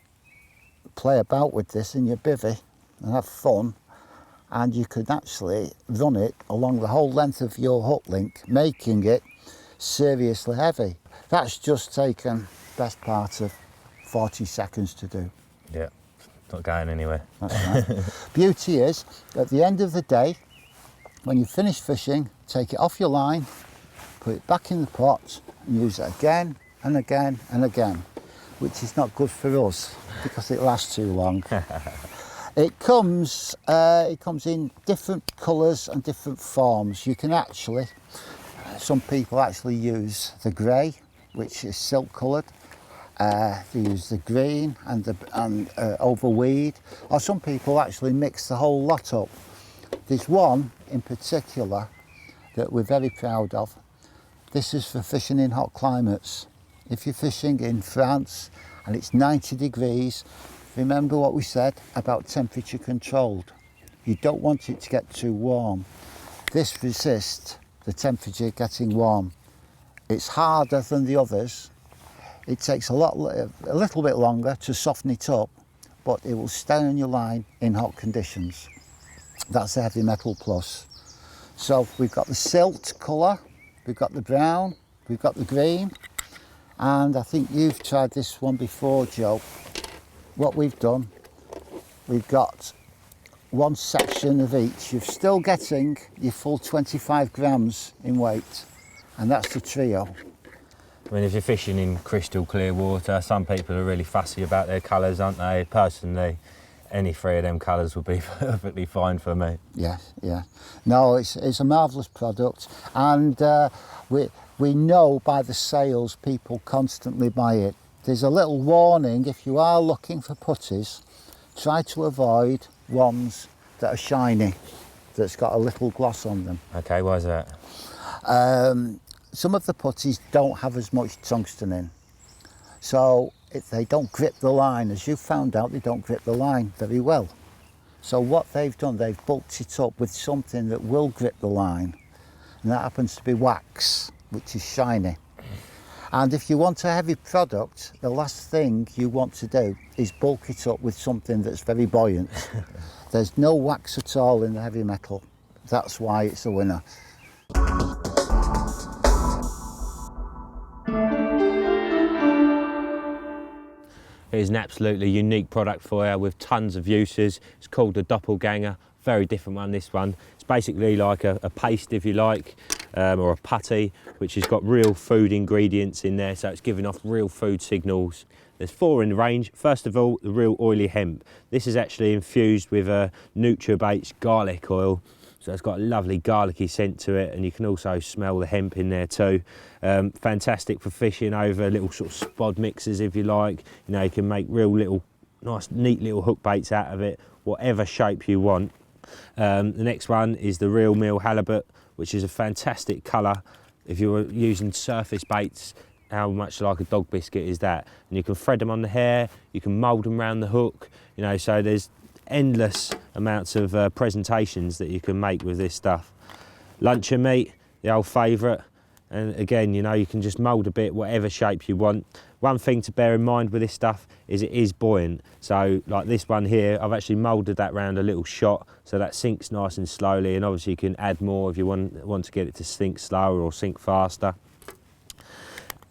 play about with this in your bivvy and have fun, and you can actually run it along the whole length of your hook link, making it seriously heavy. That's just taken best part of 40 seconds to do. Yeah, not going anywhere. That's right. Beauty is, at the end of the day, when you finish fishing, take it off your line, put it back in the pot and use it again and again and again, which is not good for us because it lasts too long. It comes in different colours and different forms. You can actually, some people actually use the grey, which is silk coloured. They use the green and overweed, or some people actually mix the whole lot up. There's one in particular that we're very proud of. This is for fishing in hot climates. If you're fishing in France and it's 90 degrees, remember what we said about temperature controlled. You don't want it to get too warm. This resists the temperature getting warm. It's harder than the others. It takes a little bit longer to soften it up, but it will stay on your line in hot conditions. That's the Heavy Metal Plus. So we've got the silt colour, we've got the brown, we've got the green, and I think you've tried this one before, Joe. What we've done, we've got one section of each. You're still getting your full 25 grams in weight, and that's the trio. I mean, if you're fishing in crystal clear water, some people are really fussy about their colours, aren't they? Personally, any three of them colours would be perfectly fine for me. Yeah, yeah. No, it's a marvellous product, and we know by the sales people constantly buy it. There's a little warning: if you are looking for putties, try to avoid ones that are shiny, that's got a little gloss on them. Okay, why is that? Some of the putties don't have as much tungsten in, so if they don't grip the line, as you found out, they don't grip the line very well. So what they've done, they've bulked it up with something that will grip the line, and that happens to be wax, which is shiny. And if you want a heavy product, the last thing you want to do is bulk it up with something that's very buoyant. There's no wax at all in the Heavy Metal. That's why it's a winner. It is an absolutely unique product for you with tons of uses. It's called the Doppelganger, very different one, this one. It's basically like a paste, if you like, or a putty, which has got real food ingredients in there, so it's giving off real food signals. There's 4 in the range. First of all, the real oily hemp. This is actually infused with a NutriBait's garlic oil, so it's got a lovely garlicky scent to it, and you can also smell the hemp in there too. Fantastic for fishing over little sort of spod mixes, if you like. You know, you can make real little, nice, neat little hook baits out of it, whatever shape you want. The next one is the Real Meal Halibut, which is a fantastic colour. If you're using surface baits, how much like a dog biscuit is that? And you can thread them on the hair, you can mould them around the hook, you know, so there's endless amounts of presentations that you can make with this stuff. Luncheon meat, the old favourite, and again, you know, you can just mould a bit whatever shape you want. One thing to bear in mind with this stuff is it is buoyant, so like this one here, I've actually moulded that round a little shot, so that sinks nice and slowly, and obviously you can add more if you want to get it to sink slower or sink faster.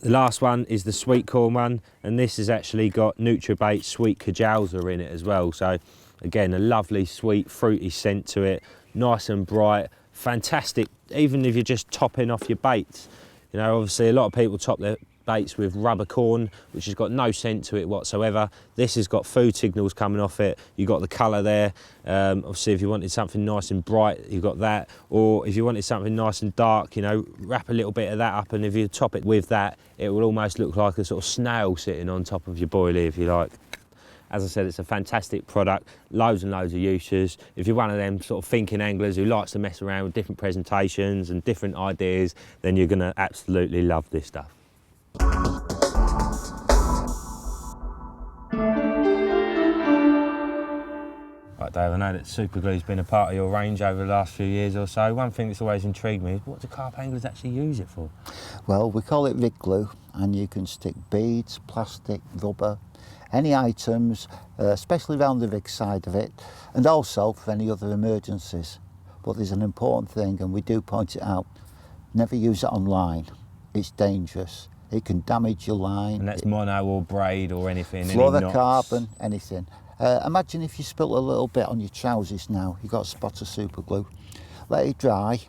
The last one is the sweet corn one, and this has actually got NutriBait sweet Kajauza in it as well, so again, a lovely sweet fruity scent to it, nice and bright, fantastic, even if you're just topping off your baits. You know, obviously a lot of people top their baits with rubber corn, which has got no scent to it whatsoever. This has got food signals coming off it. You've got the colour there. Obviously, if you wanted something nice and bright, you've got that. Or if you wanted something nice and dark, you know, wrap a little bit of that up, and if you top it with that, it will almost look like a sort of snail sitting on top of your boilie, if you like. As I said, it's a fantastic product, loads and loads of uses. If you're one of them sort of thinking anglers who likes to mess around with different presentations and different ideas, then you're going to absolutely love this stuff. Right, Dave, I know that super glue's been a part of your range over the last few years or so. One thing that's always intrigued me is what do carp anglers actually use it for? Well, we call it rig glue, and you can stick beads, plastic, rubber, any items, especially around the rig side of it, and also for any other emergencies. But there's an important thing, and we do point it out: never use it online. It's dangerous. It can damage your line. And that's mono or braid or anything? Fluorocarbon, anything. Imagine if you spilt a little bit on your trousers now, you've got a spot of super glue. Let it dry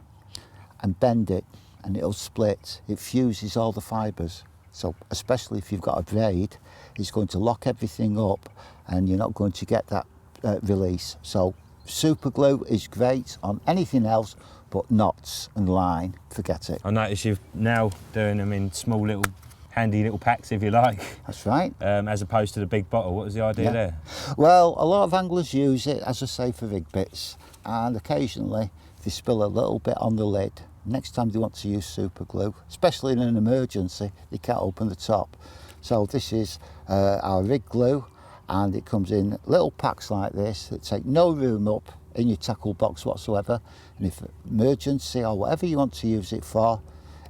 and bend it, and it'll split. It fuses all the fibres. So especially if you've got a braid, it's going to lock everything up, and you're not going to get that release. So super glue is great on anything else, but knots and line, forget it. I notice you're now doing them in small little, handy little packs, if you like. That's right. As opposed to the big bottle. What was the idea there? Well, a lot of anglers use it, as I say, for rig bits, and occasionally they spill a little bit on the lid. Next time they want to use super glue, especially in an emergency, they can't open the top. So this is our rig glue, and it comes in little packs like this that take no room up in your tackle box whatsoever, and if emergency or whatever you want to use it for,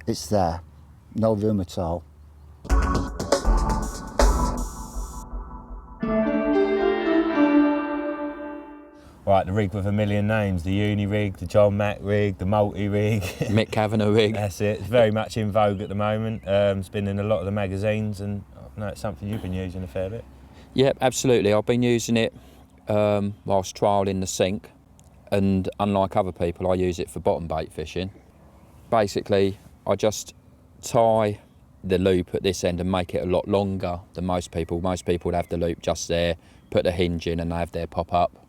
it's there, no room at all. Right, the rig with a million names, the uni rig, the John Mack rig, the multi rig. Mick Kavanagh rig. That's it, it's very much in vogue at the moment. It's been in a lot of the magazines, and I know it's something you've been using a fair bit. Yep, absolutely. I've been using it whilst trialling the sink, and unlike other people, I use it for bottom bait fishing. Basically, I just tie the loop at this end and make it a lot longer than most people. Most people would have the loop just there, put the hinge in and they have their pop up.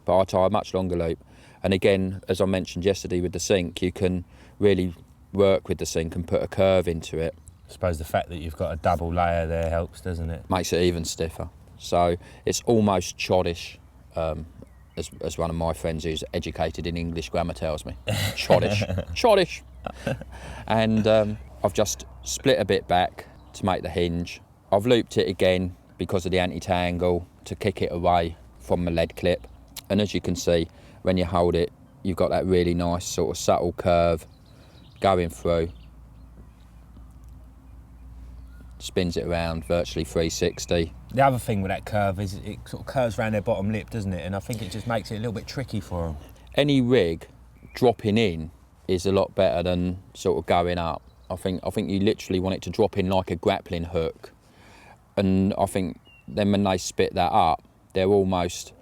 But I tie a much longer loop. And again, as I mentioned yesterday with the sink, you can really work with the sink and put a curve into it. I suppose the fact that you've got a double layer there helps, doesn't it? Makes it even stiffer. So it's almost chodish, as one of my friends who's educated in English grammar tells me. Chodish. Chodish. And I've just split a bit back to make the hinge. I've looped it again because of the anti-tangle to kick it away from the lead clip. And as you can see, when you hold it, you've got that really nice sort of subtle curve going through. Spins it around virtually 360. The other thing with that curve is it sort of curves around their bottom lip, doesn't it? And I think it just makes it a little bit tricky for them. Any rig dropping in is a lot better than sort of going up. I think you literally want it to drop in like a grappling hook. And I think then when they spit that up, they're almost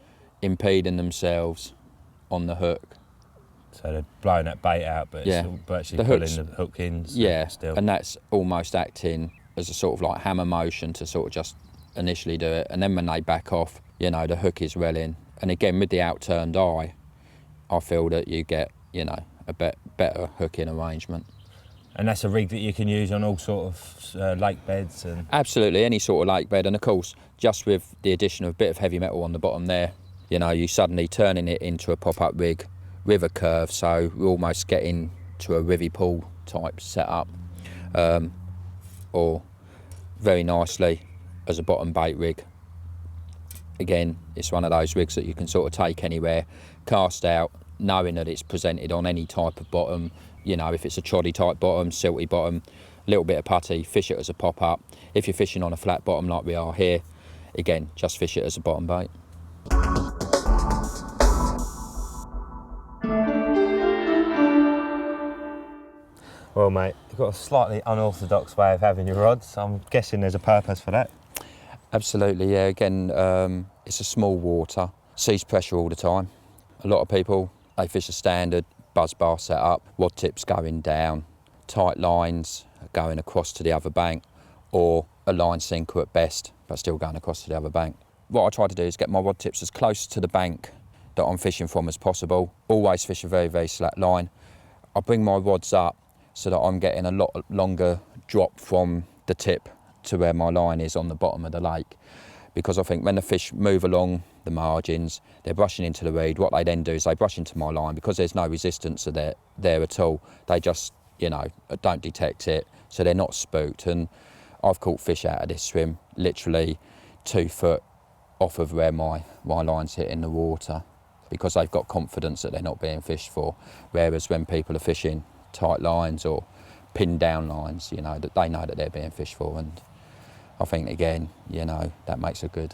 impeding themselves on the hook. So they're blowing that bait out, but Yeah. it's actually The pulling hooks- the hook in. Yeah, Still. and that's almost acting as a sort of like hammer motion to sort of just initially do it. And then when they back off, you know, the hook is well in. And again, with the outturned eye, I feel that you get, you know, a better hooking arrangement. And that's a rig that you can use on all sort of lake beds and... Absolutely, any sort of lake bed. And of course, just with the addition of a bit of heavy metal on the bottom there, you know, you suddenly turning it into a pop-up rig with a curve, so we're almost getting to a rivy pool type setup, or very nicely as a bottom bait rig. Again, it's one of those rigs that you can sort of take anywhere, cast out, knowing that it's presented on any type of bottom. You know, if it's a choddy type bottom, silty bottom, a little bit of putty, fish it as a pop-up. If you're fishing on a flat bottom like we are here, again, just fish it as a bottom bait. Well, mate, you've got a slightly unorthodox way of having your rods. I'm guessing there's a purpose for that. Absolutely, yeah. Again, it's a small water, sees pressure all the time. A lot of people, they fish a standard buzz bar setup, rod tips going down, tight lines going across to the other bank, or a line sinker at best, but still going across to the other bank. What I try to do is get my rod tips as close to the bank that I'm fishing from as possible. Always fish a very, very slack line. I bring my rods up so that I'm getting a lot longer drop from the tip to where my line is on the bottom of the lake. Because I think when the fish move along the margins, they're brushing into the reed. What they then do is they brush into my line. Because there's no resistance there at all, they just, you know, don't detect it, so they're not spooked. And I've caught fish out of this swim literally 2 foot off of where my line's hitting the water, because they've got confidence that they're not being fished for. Whereas when people are fishing tight lines or pinned down lines, you know, that they know that they're being fished for. And I think, again, you know, that makes a good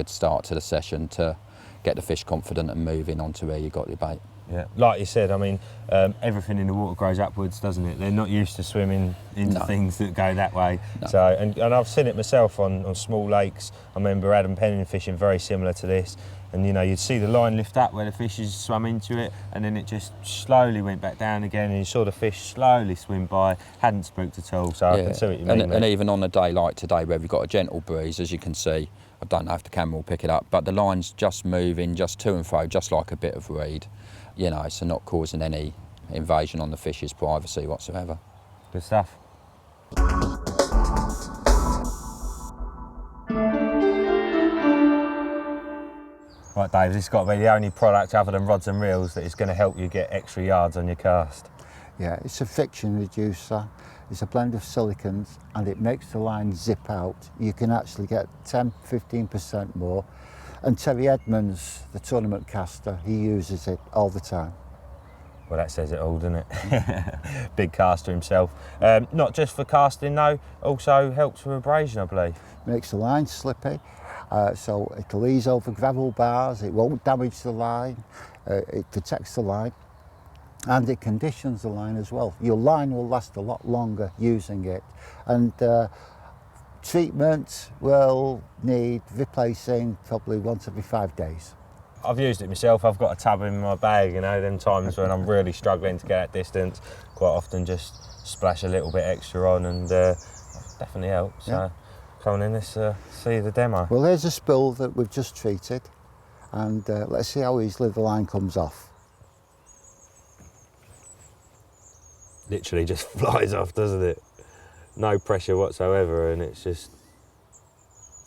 start to the session to get the fish confident and moving on to where you got your bait. Yeah, like you said, I mean, everything in the water grows upwards, doesn't it? They're not used to swimming into things that go that way. No. So, and I've seen it myself on small lakes. I remember Adam Penning fishing very similar to this. And, you know, you'd see the line lift up where the fish has swum into it, and then it just slowly went back down again, and you saw the fish slowly swim by, hadn't spooked at all. So I can see what you mean. And even on a day like today where we've got a gentle breeze, as you can see, I don't know if the camera will pick it up, but the line's just moving, just to and fro, just like a bit of reed, you know, so not causing any invasion on the fish's privacy whatsoever. Good stuff. Right, Dave, this has got to be the only product other than rods and reels that is going to help you get extra yards on your cast. Yeah, it's a friction reducer. It's a blend of silicons and it makes the line zip out. You can actually get 10-15% more. And Terry Edmonds, the tournament caster, he uses it all the time. Well, that says it all, doesn't it? Big caster himself. Not just for casting though, also helps with abrasion, I believe. Makes the line slippy, so it'll ease over gravel bars, it won't damage the line, it protects the line. And it conditions the line as well. Your line will last a lot longer using it. And treatment will need replacing probably once every 5 days. I've used it myself. I've got a tub in my bag, you know, them times when I'm really struggling to get that distance, quite often just splash a little bit extra on and definitely helps. Yeah. So come on in, let's see the demo. Well, here's a spool that we've just treated and let's see how easily the line comes off. Literally just flies off, doesn't it? No pressure whatsoever, and it's just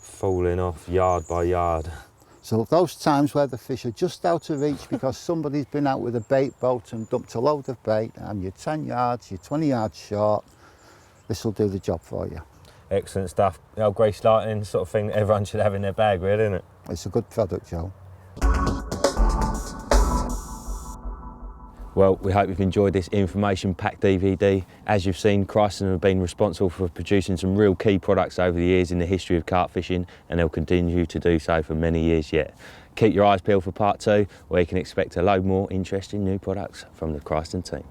falling off yard by yard. So those times where the fish are just out of reach because somebody's been out with a bait boat and dumped a load of bait and you're 10 yards, you're 20 yards short, this will do the job for you. Excellent stuff. The old grease lightning sort of thing that everyone should have in their bag, really, isn't it? It's a good product, Joe. Well, we hope you've enjoyed this information-packed DVD. As you've seen, Kryston have been responsible for producing some real key products over the years in the history of carp fishing, and they'll continue to do so for many years yet. Keep your eyes peeled for part 2, where you can expect a load more interesting new products from the Kryston team.